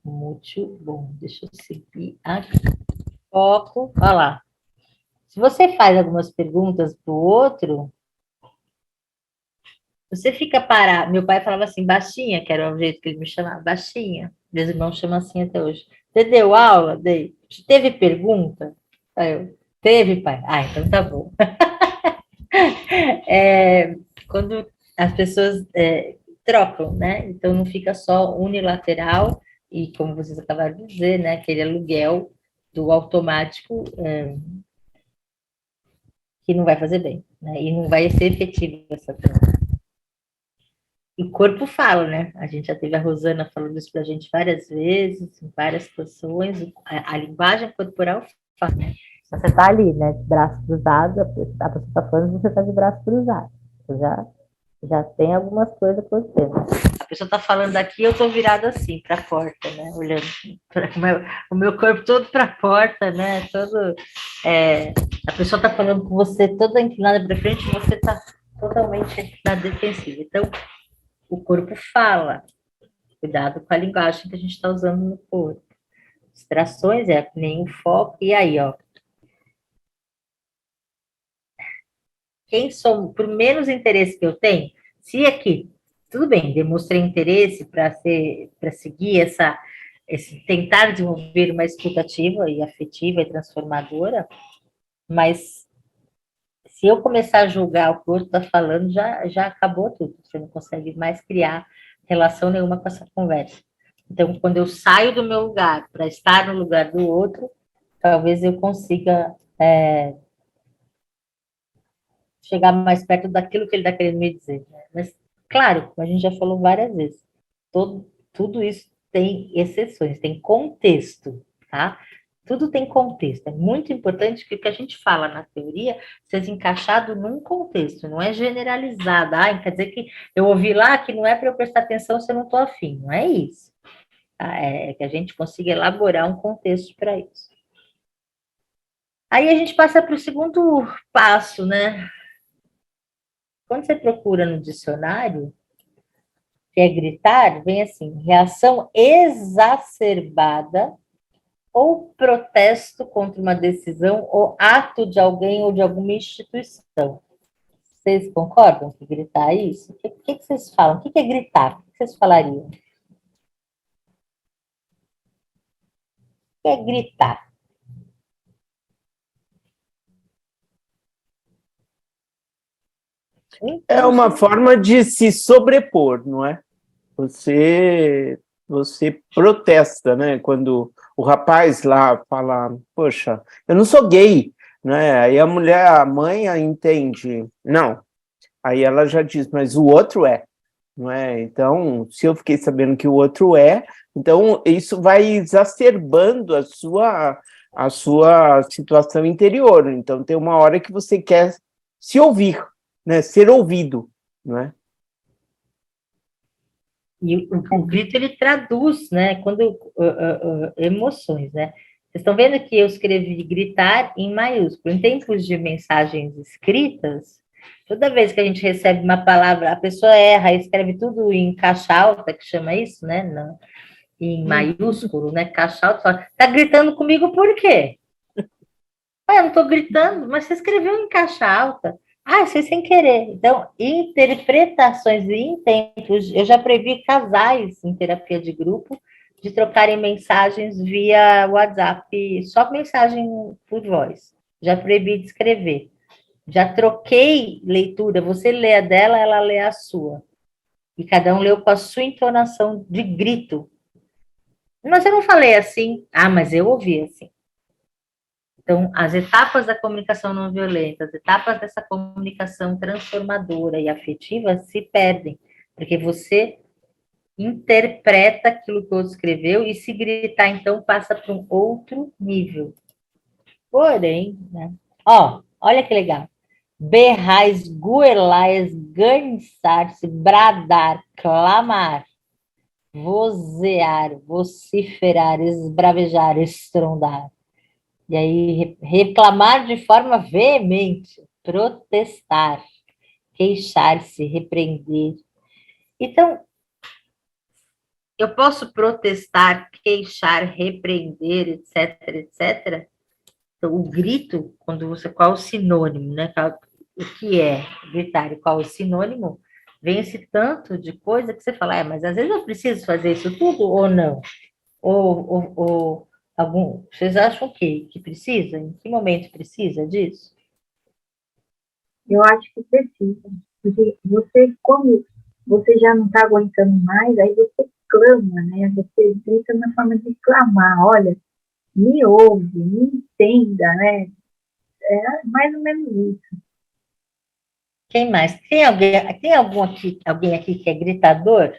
Muito bom. Deixa eu seguir aqui. Foco. Olha lá. Se você faz algumas perguntas para o outro, você fica parado. Meu pai falava assim, baixinha, que era o jeito que ele me chamava, baixinha. Meus irmãos chamam assim até hoje. Você deu aula? Dei. Teve pergunta? Aí eu, teve, pai? Ah, então tá bom. Quando as pessoas trocam, né? Então não fica só unilateral e, como vocês acabaram de dizer, né? Aquele aluguel do automático que não vai fazer bem, né? E não vai ser efetivo essa troca. E o corpo fala, né? A gente já teve a Rosana falando isso pra gente várias vezes, em várias situações. A linguagem corporal fala, né? Você tá ali, né? De braço cruzado, a pessoa tá falando que você tá de braço cruzado. Você já tem algumas coisas acontecendo. A pessoa tá falando aqui, eu tô virada assim, pra porta, né? Olhando o meu corpo todo pra porta, né? A pessoa tá falando com você toda inclinada pra frente e você tá totalmente na defensiva. Então, o corpo fala. Cuidado com a linguagem que a gente está usando no corpo. Distrações nem o foco. E aí, ó. Quem sou, por menos interesse que eu tenho, se aqui, tudo bem, demonstrei interesse para seguir tentar desenvolver uma escuta ativa e afetiva e transformadora, mas se eu começar a julgar o que o outro está falando, já acabou tudo. Você não consegue mais criar relação nenhuma com essa conversa. Então, quando eu saio do meu lugar para estar no lugar do outro, talvez eu consiga chegar mais perto daquilo que ele está querendo me dizer. Né? Mas, claro, como a gente já falou várias vezes, tudo isso tem exceções, tem contexto, tá? Tudo tem contexto. É muito importante que o que a gente fala na teoria seja encaixado num contexto, não é generalizado. Quer dizer que eu ouvi lá que não é para eu prestar atenção se eu não estou afim. Não é isso. Tá? É que a gente consiga elaborar um contexto para isso. Aí a gente passa para o segundo passo, né? Quando você procura no dicionário, que é gritar, vem assim, reação exacerbada ou protesto contra uma decisão ou ato de alguém ou de alguma instituição. Vocês concordam que gritar é isso? O que vocês falam? O que é gritar? O que vocês falariam? O que é gritar? É uma forma de se sobrepor, não é? Você protesta, né? Quando o rapaz lá fala, poxa, eu não sou gay, né? Aí a mãe entende, não. Aí ela já diz, mas o outro é, não é? Então, se eu fiquei sabendo que o outro é, então isso vai exacerbando a sua situação interior. Então, tem uma hora que você quer se ouvir, né? Ser ouvido, não é? E o grito, ele traduz, né, quando, emoções, né? Vocês estão vendo que eu escrevi gritar em maiúsculo. Em tempos de mensagens escritas, toda vez que a gente recebe uma palavra, a pessoa erra, escreve tudo em caixa alta, que chama isso, né? Não, em maiúsculo, né? Caixa alta, fala, tá gritando comigo por quê? Eu não estou gritando, mas você escreveu em caixa alta. Foi sem querer. Então, interpretações em tempos, eu já previ casais em terapia de grupo de trocarem mensagens via WhatsApp, só mensagem por voz. Já proibi de escrever. Já troquei leitura, você lê a dela, ela lê a sua. E cada um leu com a sua entonação de grito. Mas eu não falei assim, mas eu ouvi assim. Então, as etapas da comunicação não violenta, as etapas dessa comunicação transformadora e afetiva se perdem, porque você interpreta aquilo que o outro escreveu e se gritar, então, passa para um outro nível. Porém, né? Olha que legal. Berrar, esgoelar, esganiçar-se, bradar, clamar, vozear, vociferar, esbravejar, estrondar. E aí, reclamar de forma veemente, protestar, queixar-se, repreender. Então, eu posso protestar, queixar, repreender, etc, etc. Então, o grito, qual é o sinônimo, né? O que é gritar e qual é o sinônimo, vem esse tanto de coisa que você fala, mas às vezes eu preciso fazer isso tudo ou não? Ou vocês acham que precisa? Em que momento precisa disso? Eu acho que precisa. Porque você, como você já não está aguentando mais, aí você clama, né? Você grita na forma de clamar, olha, me ouve, me entenda, né? É mais ou menos isso. Quem mais? Tem alguém aqui que é gritador?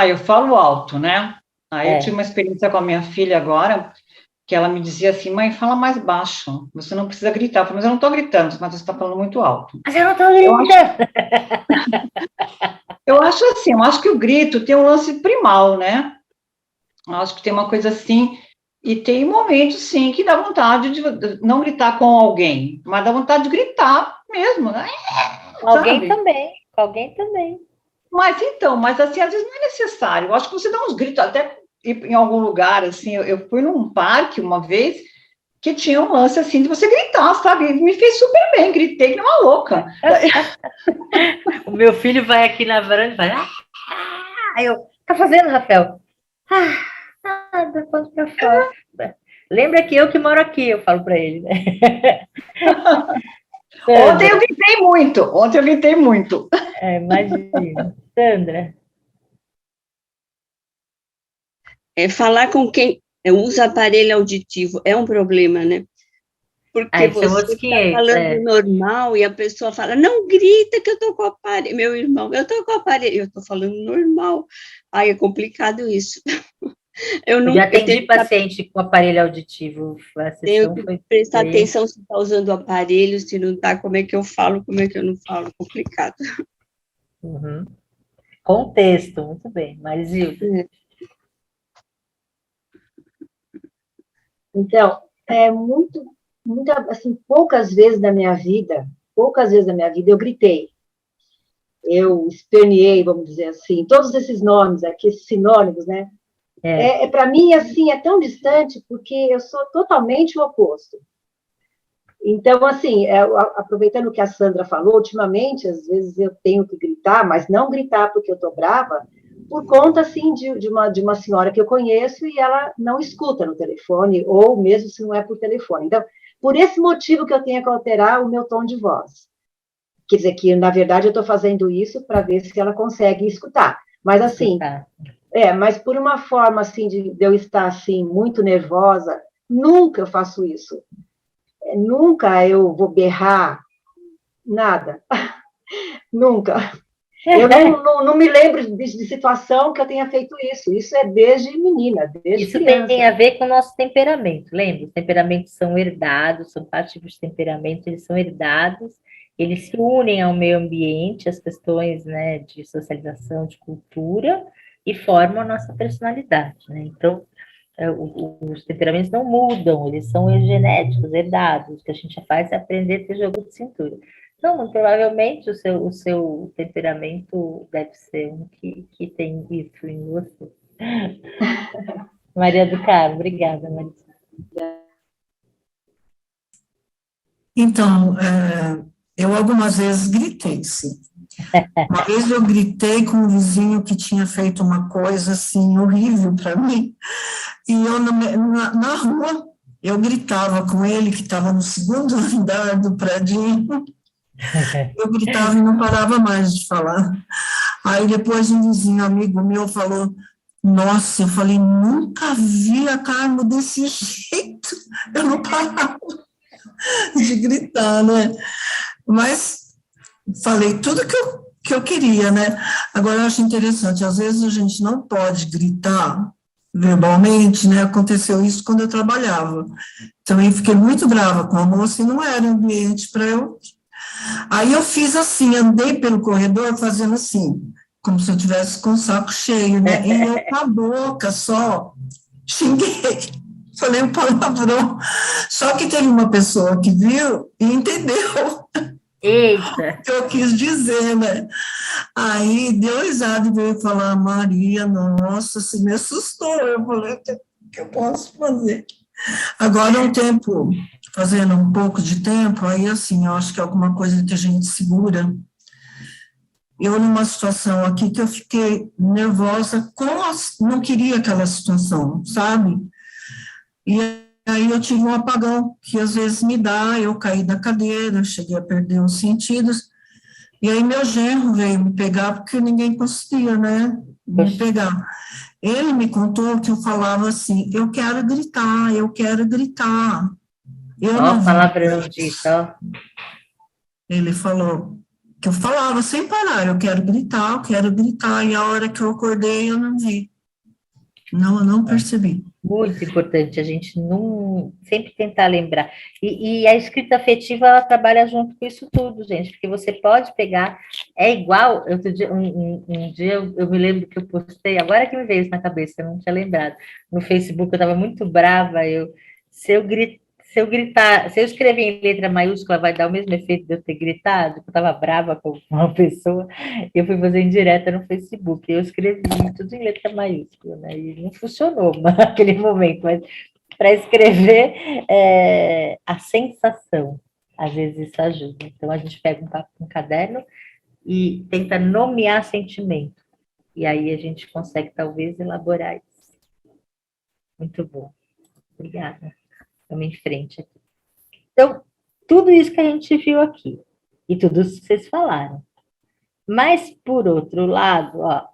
Eu falo alto, né? Aí eu tive uma experiência com a minha filha agora, que ela me dizia assim, mãe, fala mais baixo, você não precisa gritar. Eu falei, mas eu não estou gritando, mas você está falando muito alto. Mas eu não estou gritando. Eu acho assim, eu acho que o grito tem um lance primal, né? Eu acho que tem uma coisa assim, e tem momentos, sim, que dá vontade de não gritar com alguém, mas dá vontade de gritar mesmo, né? Com alguém também. Mas assim, às vezes não é necessário. Eu acho que você dá uns gritos, até em algum lugar, assim, eu fui num parque uma vez, que tinha um lance, assim, de você gritar, sabe? Me fez super bem, gritei que nem uma louca. O meu filho vai aqui na varanda e vai, aí eu, tá fazendo, Rafael? Nada, pode pra fora. Lembra que eu que moro aqui, eu falo para ele, né? Ontem eu gritei muito. Imagina. Sandra? Falar com quem usa aparelho auditivo é um problema, né? Porque você está falando normal e a pessoa fala, não grita que eu estou com o aparelho. Meu irmão, eu estou com o aparelho, eu estou falando normal. É complicado isso. Eu já atendi paciente com aparelho auditivo. Tenho que prestar atenção se está usando o aparelho, se não está, como é que eu falo, como é que eu não falo, complicado. Uhum. Contexto, muito bem. Marizilda? Então, assim, poucas vezes da minha vida, eu gritei. Eu esperneei, vamos dizer assim, todos esses nomes aqui, esses sinônimos, né? Para mim, assim, é tão distante, porque eu sou totalmente o oposto. Então, assim, aproveitando o que a Sandra falou, ultimamente, às vezes eu tenho que gritar, mas não gritar porque eu estou brava, por conta, assim, de uma senhora que eu conheço e ela não escuta no telefone, ou mesmo se não é por telefone. Então, por esse motivo que eu tenho que alterar o meu tom de voz. Quer dizer que, na verdade, eu estou fazendo isso para ver se ela consegue escutar. Mas, assim, mas por uma forma, assim, de eu estar, assim, muito nervosa, nunca eu faço isso. Nunca eu vou berrar, nada. Nunca. Eu não me lembro de situação que eu tenha feito isso. Isso é desde menina, desde Isso criança. tem a ver com o nosso temperamento, lembra? Os temperamentos são herdados, são vários tipos de temperamento, eles são herdados, eles se unem ao meio ambiente, às questões, né, de socialização, de cultura, e formam a nossa personalidade, né? Então, os temperamentos não mudam, eles são genéticos, herdados. O que a gente faz é aprender a ter jogo de cintura. Então, muito provavelmente, o seu temperamento deve ser um que tem isso em você. Maria do Carmo, obrigada, Maria. Então, eu algumas vezes gritei, sim. Uma vez eu gritei com um vizinho que tinha feito uma coisa, assim, horrível para mim, e eu, na rua, eu gritava com ele, que estava no segundo andar do predinho, eu gritava e não parava mais de falar. Aí depois um vizinho amigo meu falou, nossa, eu falei, nunca vi a Carmo desse jeito, eu não parava de gritar, né? Mas falei tudo que eu queria, né? Agora eu acho interessante, às vezes a gente não pode gritar verbalmente, né? Aconteceu isso quando eu trabalhava. Também fiquei muito brava com a moça e não era ambiente para eu. Aí eu fiz assim, andei pelo corredor fazendo assim, como se eu tivesse com o saco cheio, né? E eu com a boca só xinguei, falei um palavrão. Só que teve uma pessoa que viu e entendeu. Eita! O que eu quis dizer, né? Aí deu risada e veio falar, Maria, nossa, se me assustou. Eu falei, o que eu posso fazer? Agora um tempo, fazendo um pouco de tempo, aí assim, eu acho que é alguma coisa que a gente segura. Eu numa situação aqui que eu fiquei nervosa, não queria aquela situação, sabe? E aí eu tive um apagão, que às vezes me dá, eu caí da cadeira, cheguei a perder os sentidos, e aí meu genro veio me pegar, porque ninguém conseguia, né, me pegar. Ele me contou que eu falava assim, eu quero gritar, eu quero gritar. Eu não palavrão disso, ó. Ele falou que eu falava sem parar, eu quero gritar, e a hora que eu acordei eu não vi. Não, eu não percebi. Muito importante a gente não sempre tentar lembrar. E a escrita afetiva, ela trabalha junto com isso tudo, gente, porque você pode pegar, é igual, um dia eu me lembro que eu postei, agora que me veio isso na cabeça, eu não tinha lembrado, no Facebook eu estava muito brava, se eu escrever em letra maiúscula, vai dar o mesmo efeito de eu ter gritado, eu estava brava com uma pessoa, eu fui fazer indireta no Facebook, eu escrevi tudo em letra maiúscula, né, e não funcionou naquele momento, mas para escrever a sensação, às vezes isso ajuda. Então, a gente pega um caderno e tenta nomear sentimento, e aí a gente consegue, talvez, elaborar isso. Muito bom. Obrigada. Vamos em frente aqui. Então, tudo isso que a gente viu aqui, e tudo isso que vocês falaram. Mas, por outro lado, ó,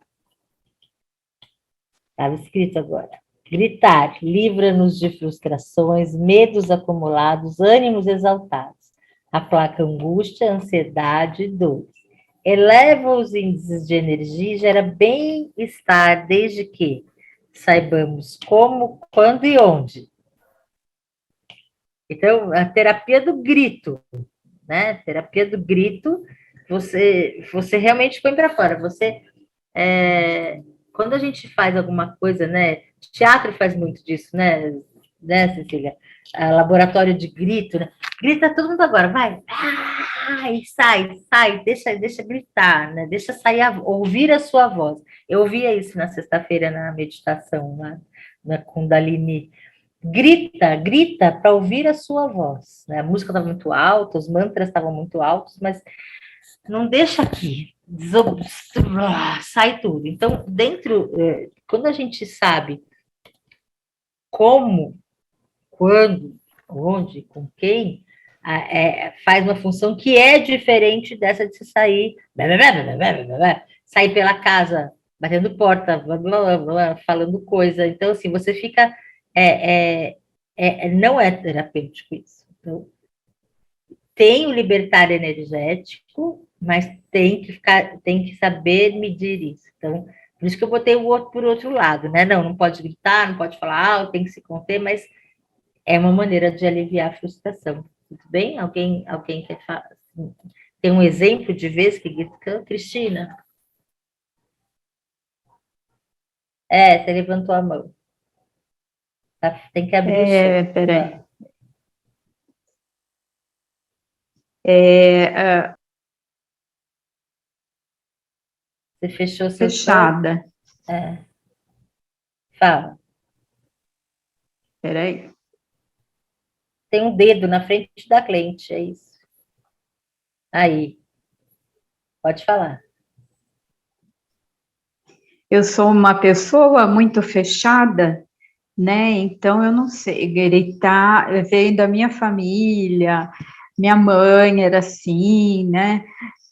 estava escrito agora, gritar, livra-nos de frustrações, medos acumulados, ânimos exaltados, aplaca angústia, ansiedade e dores. Eleva os índices de energia e gera bem-estar, desde que saibamos como, quando e onde. Então, a terapia do grito, né? Terapia do grito, você realmente põe para fora. Quando a gente faz alguma coisa, né? Teatro faz muito disso, né, Cecília? Laboratório de grito, né? Grita todo mundo agora, vai! E sai, deixa gritar, né? Deixa sair, ouvir a sua voz. Eu ouvia isso na sexta-feira na meditação, na Kundalini. Grita para ouvir a sua voz. Né? A música estava muito alta, os mantras estavam muito altos, mas não deixa aqui, sai tudo. Então, quando a gente sabe como, quando, onde, com quem, faz uma função que é diferente dessa de se sair pela casa, batendo porta, falando coisa. Então, assim, você fica... não é terapêutico isso. Então, tem o libertar energético, mas tem que saber medir isso. Então, por isso que eu botei o outro por outro lado, né? Não pode gritar, não pode falar alto, tem que se conter, mas é uma maneira de aliviar a frustração. Tudo bem? Alguém quer falar? Tem um exemplo de vez que grita, Cristina? Você levantou a mão. Tem que abrir o som. Peraí. Você fechou seu Fechada. Fala. Peraí. Tem um dedo na frente da cliente, é isso. Aí. Pode falar. Eu sou uma pessoa muito fechada, né? Então, eu não sei gritar, veio da minha família, minha mãe era assim, né?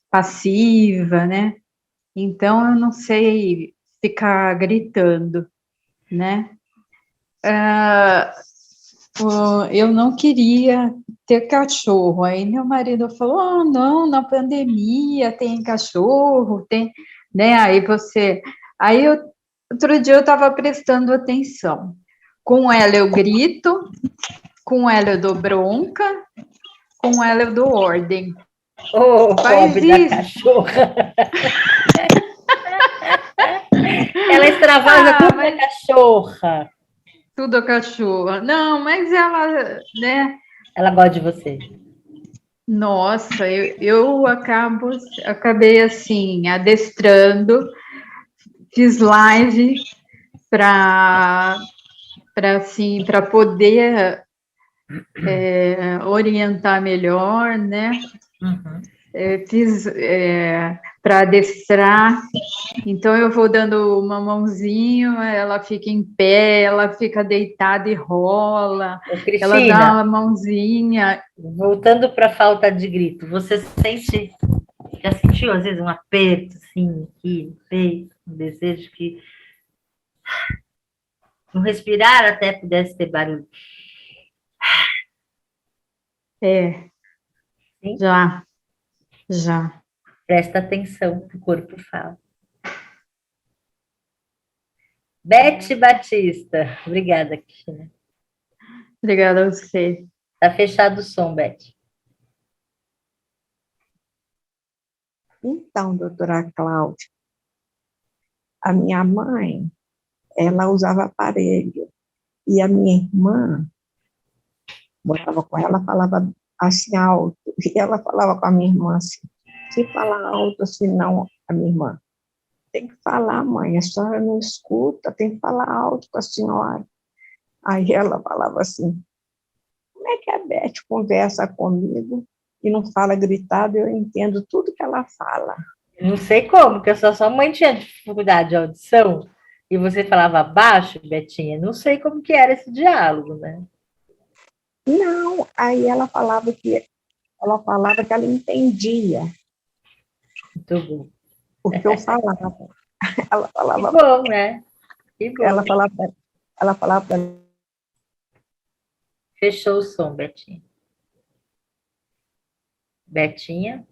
Passiva, né? Então, eu não sei ficar gritando, né? Eu não queria ter cachorro, aí meu marido falou, não, na pandemia tem cachorro, tem, né, outro dia eu estava prestando atenção, com ela eu grito, com ela eu dou bronca, com ela eu dou ordem. Pobre da cachorra. Ela extravasa tudo a cachorra. Tudo a cachorra. Não, mas ela, né? Ela gosta de você. Nossa, eu acabei assim, adestrando, fiz live para poder orientar melhor, né? Uhum. Fiz para adestrar, então eu vou dando uma mãozinha, ela fica em pé, ela fica deitada e rola, Cristina, ela dá uma mãozinha. Voltando para a falta de grito, você já sentiu às vezes um aperto assim, aqui no peito, um desejo que no respirar até pudesse ter barulho? Sim? Já. Presta atenção que o corpo fala. Beth Batista. Obrigada, Cristina. Obrigada a você. Está fechado o som, Beth. Então, doutora Cláudia, a minha mãe, ela usava aparelho, e a minha irmã, botava com ela, falava assim alto, e ela falava com a minha irmã assim, se falar alto assim, não, a minha irmã, tem que falar, mãe, a senhora não escuta, tem que falar alto com a senhora. Aí ela falava assim, como é que a Beth conversa comigo e não fala gritado, eu entendo tudo que ela fala. Não sei como, porque a sua mãe tinha dificuldade de audição e você falava baixo, Betinha. Não sei como que era esse diálogo, né? Não, aí ela falava que ela entendia. Muito bom. O que eu falava. Ela falava. Que bom, né? Que bom. Ela falava. Fechou o som, Betinha. Betinha,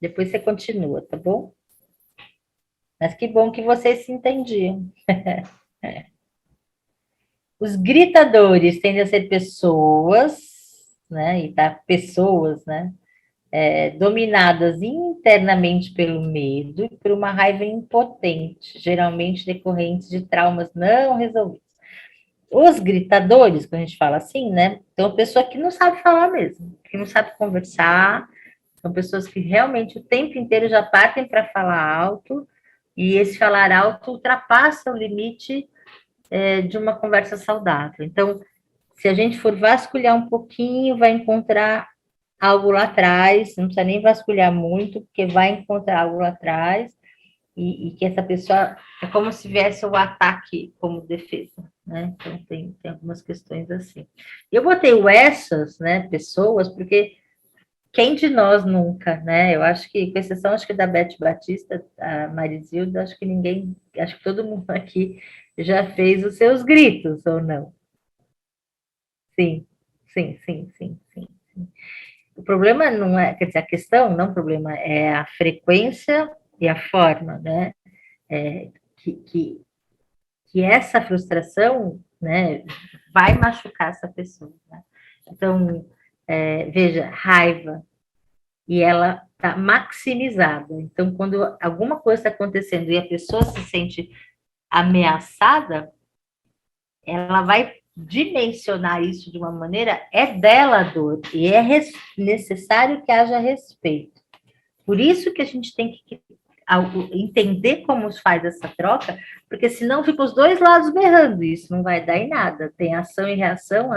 depois você continua, tá bom? Mas que bom que vocês se entendiam. Os gritadores tendem a ser pessoas, né? E tá, pessoas, né? Dominadas internamente pelo medo e por uma raiva impotente, geralmente decorrentes de traumas não resolvidos. Os gritadores, quando a gente fala assim, né? Então, a pessoa que não sabe falar mesmo, que não sabe conversar, são pessoas que realmente o tempo inteiro já partem para falar alto, e esse falar alto ultrapassa o limite de uma conversa saudável. Então, se a gente for vasculhar um pouquinho, vai encontrar algo lá atrás, não precisa nem vasculhar muito, porque vai encontrar algo lá atrás, e que essa pessoa é como se viesse o ataque como defesa, né? Então, tem algumas questões assim. Eu botei o essas, né, pessoas, porque quem de nós nunca, né? Eu acho que, com exceção, acho que da Beth Batista, a Marizilda, acho que todo mundo aqui já fez os seus gritos, ou não? Sim. problema não é, quer dizer, a questão, não o problema, é a frequência e a forma, né? Que essa frustração, né, vai machucar essa pessoa. Né? Então, veja, raiva, e ela está maximizada. Então, quando alguma coisa está acontecendo e a pessoa se sente ameaçada, ela vai dimensionar isso de uma maneira, é dela a dor, e é necessário que haja respeito. Por isso que a gente tem que entender como faz essa troca, porque senão fica os dois lados berrando, isso não vai dar em nada. Tem ação e reação,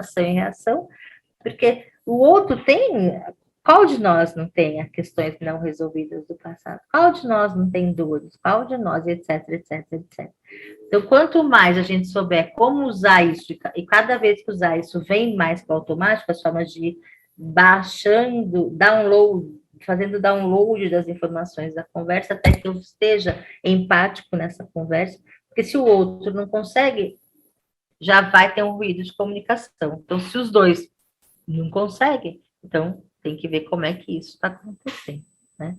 porque o outro tem... Qual de nós não tem as questões não resolvidas do passado? Qual de nós não tem dores? Qual de nós, etc, etc, etc. Então, quanto mais a gente souber como usar isso, e cada vez que usar isso vem mais para o automático, as formas de ir baixando, fazendo download das informações da conversa, até que eu esteja empático nessa conversa, porque se o outro não consegue, já vai ter um ruído de comunicação. Então, se os dois não conseguem, então tem que ver como é que isso está acontecendo, né?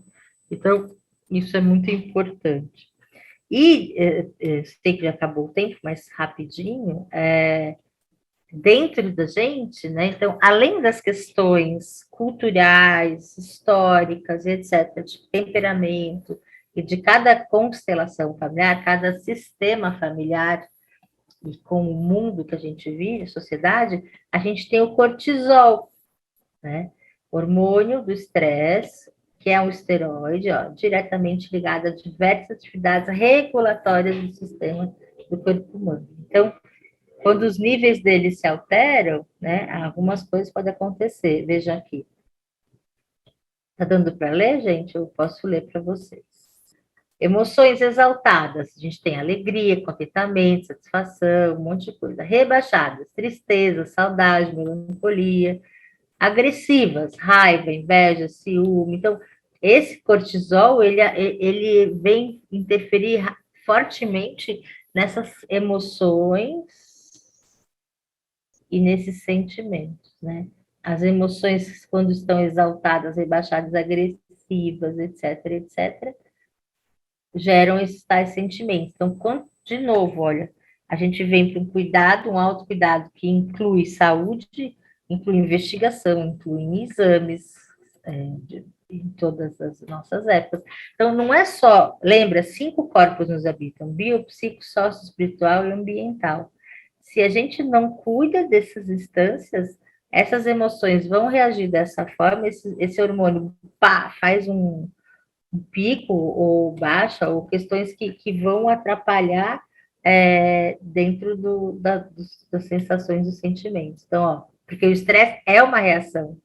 Então, isso é muito importante. E, sei que já acabou o tempo, mas rapidinho, dentro da gente, né? Então, além das questões culturais, históricas, etc., de temperamento, e de cada constelação familiar, cada sistema familiar, e com o mundo que a gente vive, a sociedade, a gente tem o cortisol, né? Hormônio do estresse, que é um esteroide, diretamente ligado a diversas atividades regulatórias do sistema do corpo humano. Então, quando os níveis dele se alteram, né, algumas coisas podem acontecer. Veja aqui. Está dando para ler, gente? Eu posso ler para vocês. Emoções exaltadas. A gente tem alegria, contentamento, satisfação, um monte de coisa. Rebaixadas, tristeza, saudade, melancolia. Agressivas, raiva, inveja, ciúme. Então, esse cortisol, ele vem interferir fortemente nessas emoções e nesses sentimentos, né? As emoções, quando estão exaltadas, rebaixadas, agressivas, etc., etc., geram esses tais sentimentos. Então, de novo, olha, a gente vem para um cuidado, um autocuidado que inclui saúde, inclui investigação, inclui exames, em todas as nossas épocas. Então, não é só, lembra, 5 corpos nos habitam, bio, psico, sócio, espiritual e ambiental. Se a gente não cuida dessas instâncias, essas emoções vão reagir dessa forma, esse hormônio faz um pico ou baixa, ou questões que vão atrapalhar dentro das sensações e sentimentos. Então, ó, porque o estresse é uma reação.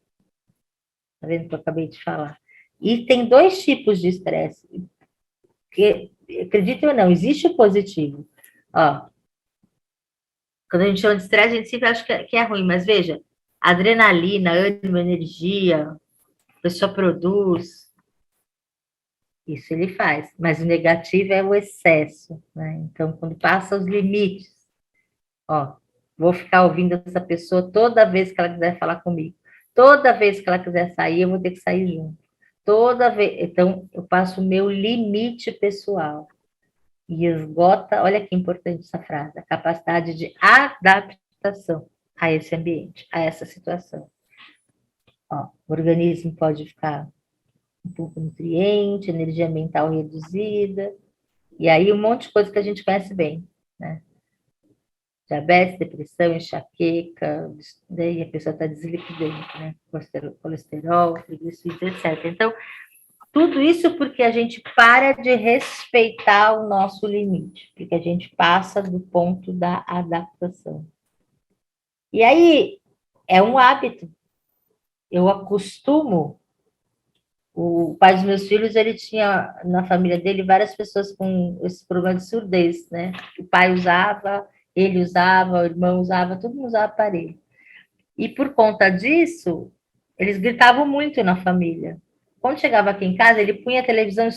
Tá vendo que eu acabei de falar? E tem 2 tipos de estresse. Acreditem ou não, existe o positivo. Ó, quando a gente chama de estresse, a gente sempre acha que é ruim, mas veja, adrenalina, ânimo, energia, a pessoa produz, isso ele faz, mas o negativo é o excesso, né? Então, quando passa os limites, ó, vou ficar ouvindo essa pessoa toda vez que ela quiser falar comigo, toda vez que ela quiser sair, eu vou ter que sair junto, toda vez, então, eu passo o meu limite pessoal, e esgota, olha que importante essa frase, a capacidade de adaptação a esse ambiente, a essa situação. Ó, o organismo pode ficar um pouco nutriente, energia mental reduzida, e aí um monte de coisa que a gente conhece bem, né? Diabetes, depressão, enxaqueca, daí a pessoa está deslipidando, né? Colesterol, triglicéridos, etc. Então, tudo isso porque a gente para de respeitar o nosso limite, porque a gente passa do ponto da adaptação. E aí, é um hábito. Eu acostumo. O pai dos meus filhos, ele tinha na família dele várias pessoas com esse problema de surdez, né? O pai usava, ele usava, o irmão usava, todo mundo usava aparelho. E por conta disso, eles gritavam muito na família. Quando chegava aqui em casa, ele punha a televisão,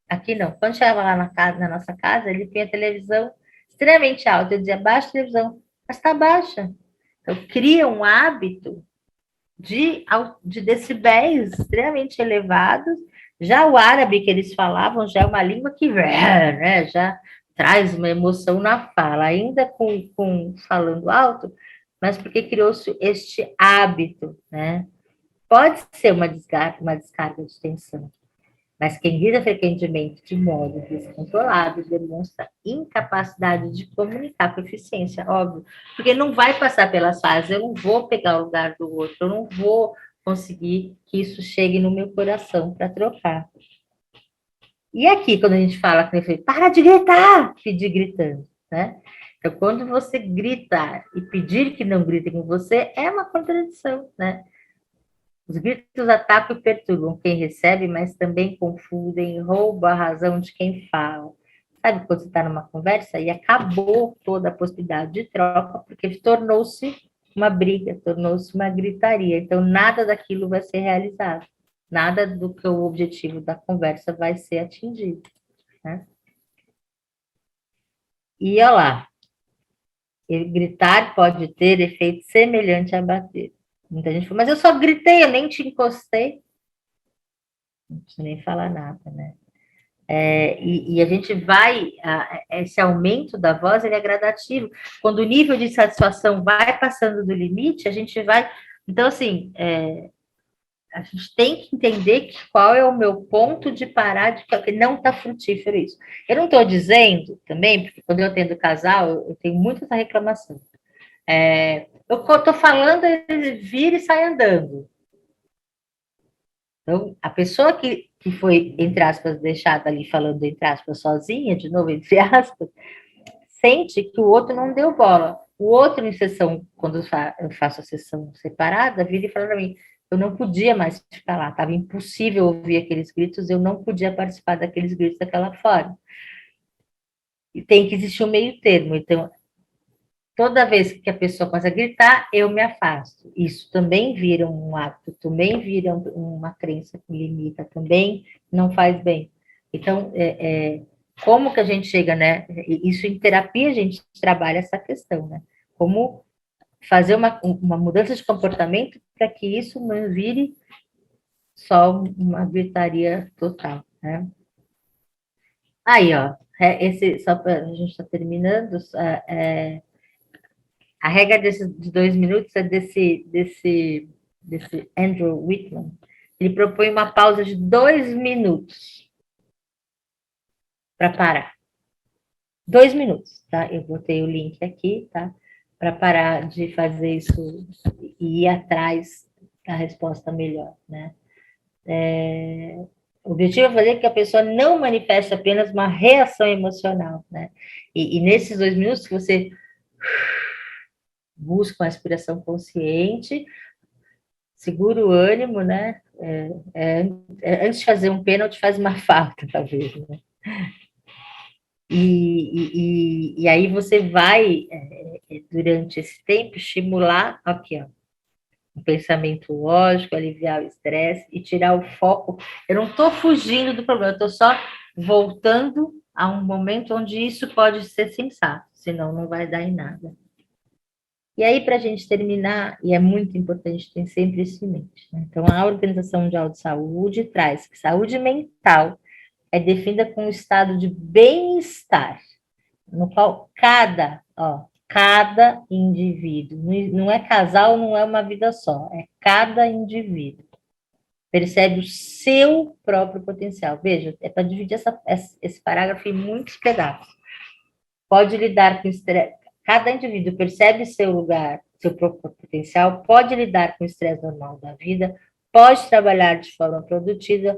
aqui não, quando chegava lá na nossa casa, ele punha a televisão extremamente alta. Eu dizia, baixa a televisão, mas está baixa. Então, cria um hábito de decibéis extremamente elevados. Já o árabe que eles falavam já é uma língua que, né, já traz uma emoção na fala, ainda com falando alto, mas porque criou-se este hábito, né? Pode ser uma descarga de tensão, mas quem grita frequentemente de modo descontrolado demonstra incapacidade de comunicar com eficiência, óbvio, porque não vai passar pelas fases, eu não vou pegar o lugar do outro, eu não vou conseguir que isso chegue no meu coração para trocar. E aqui, quando a gente fala, para de gritar, pedir gritando, né? Então, quando você gritar e pedir que não gritem com você, é uma contradição, né? Os gritos atacam e perturbam quem recebe, mas também confundem, roubam a razão de quem fala. Sabe quando você está numa conversa e acabou toda a possibilidade de troca, porque tornou-se uma briga, tornou-se uma gritaria. Então, nada daquilo vai ser realizado. Nada do que o objetivo da conversa vai ser atingido, né? E olha lá, gritar pode ter efeito semelhante a bater. Muita gente fala, mas eu só gritei, eu nem te encostei. Não precisa nem falar nada, né? E a gente vai, esse aumento da voz, ele é gradativo. Quando o nível de satisfação vai passando do limite, a gente vai... Então, assim, a gente tem que entender qual é o meu ponto de parar, que não está frutífero isso. Eu não estou dizendo também, porque quando eu atendo casal, eu tenho muita essa reclamação. Eu estou falando, ele vira e sai andando. Então, a pessoa que foi, entre aspas, deixada ali falando, entre aspas, sozinha, de novo, entre aspas, sente que o outro não deu bola. O outro, em sessão, quando eu faço a sessão separada, vira e fala para mim, eu não podia mais ficar lá, estava impossível ouvir aqueles gritos, eu não podia participar daqueles gritos daquela forma. E tem que existir um meio termo. Então, toda vez que a pessoa começa a gritar, eu me afasto. Isso também vira um hábito, também vira uma crença que limita, também não faz bem. Então, como que a gente chega, né? Isso em terapia a gente trabalha essa questão, né? Como fazer uma mudança de comportamento para que isso não vire só uma gritaria total, né? Aí, ó, só para a gente estar terminando, a regra de 2 minutos é desse Andrew Whitman. Ele propõe uma pausa de 2 minutos para parar. 2 minutos, tá? Eu botei o link aqui, tá? Para parar de fazer isso e ir atrás da resposta melhor, né? O objetivo é fazer com que a pessoa não manifeste apenas uma reação emocional, né? E nesses 2 minutos que você busca uma respiração consciente, segura o ânimo, né? Antes de fazer um pênalti, faz uma falta, talvez, né? E aí você vai, durante esse tempo, estimular, aqui, ó, um pensamento lógico, aliviar o estresse e tirar o foco. Eu não estou fugindo do problema, eu estou só voltando a um momento onde isso pode ser sensato, senão não vai dar em nada. E aí, para a gente terminar, e é muito importante ter sempre isso em mente, né? Então, a Organização Mundial de Saúde traz que saúde mental é definida como um estado de bem-estar, no qual cada indivíduo, não é casal, não é uma vida só, é cada indivíduo, percebe o seu próprio potencial. Veja, é para dividir esse parágrafo em muitos pedaços. Pode lidar com estresse, cada indivíduo percebe seu lugar, seu próprio potencial, pode lidar com o estresse normal da vida, pode trabalhar de forma produtiva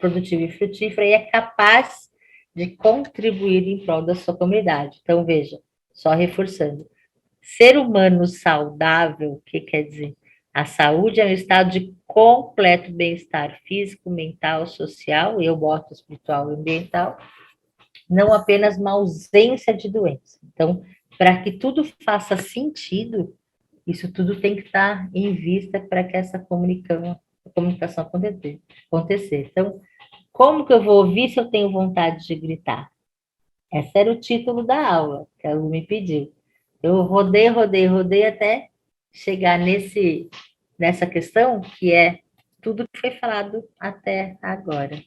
e frutífera e é capaz de contribuir em prol da sua comunidade. Então, veja, só reforçando, ser humano saudável, o que quer dizer? A saúde é um estado de completo bem-estar físico, mental, social, eu boto espiritual e ambiental, não apenas uma ausência de doença. Então, para que tudo faça sentido, isso tudo tem que estar em vista para que essa comunicação acontecer. Então, como que eu vou ouvir se eu tenho vontade de gritar? Esse era o título da aula que a Lu me pediu. Eu rodei até chegar nesse nessa questão, que é tudo que foi falado até agora.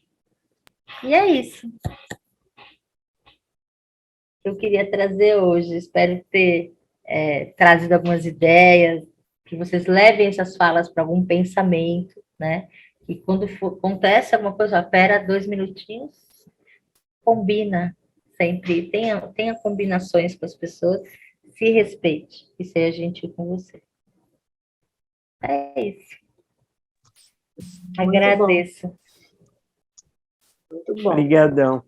E é isso que eu queria trazer hoje. Espero ter trazido algumas ideias, que vocês levem essas falas para algum pensamento, né? E quando acontece alguma coisa, espera 2 minutinhos, combina sempre, tenha combinações com as pessoas, se respeite e seja gentil com você. É isso. Agradeço. Muito bom. Obrigadão.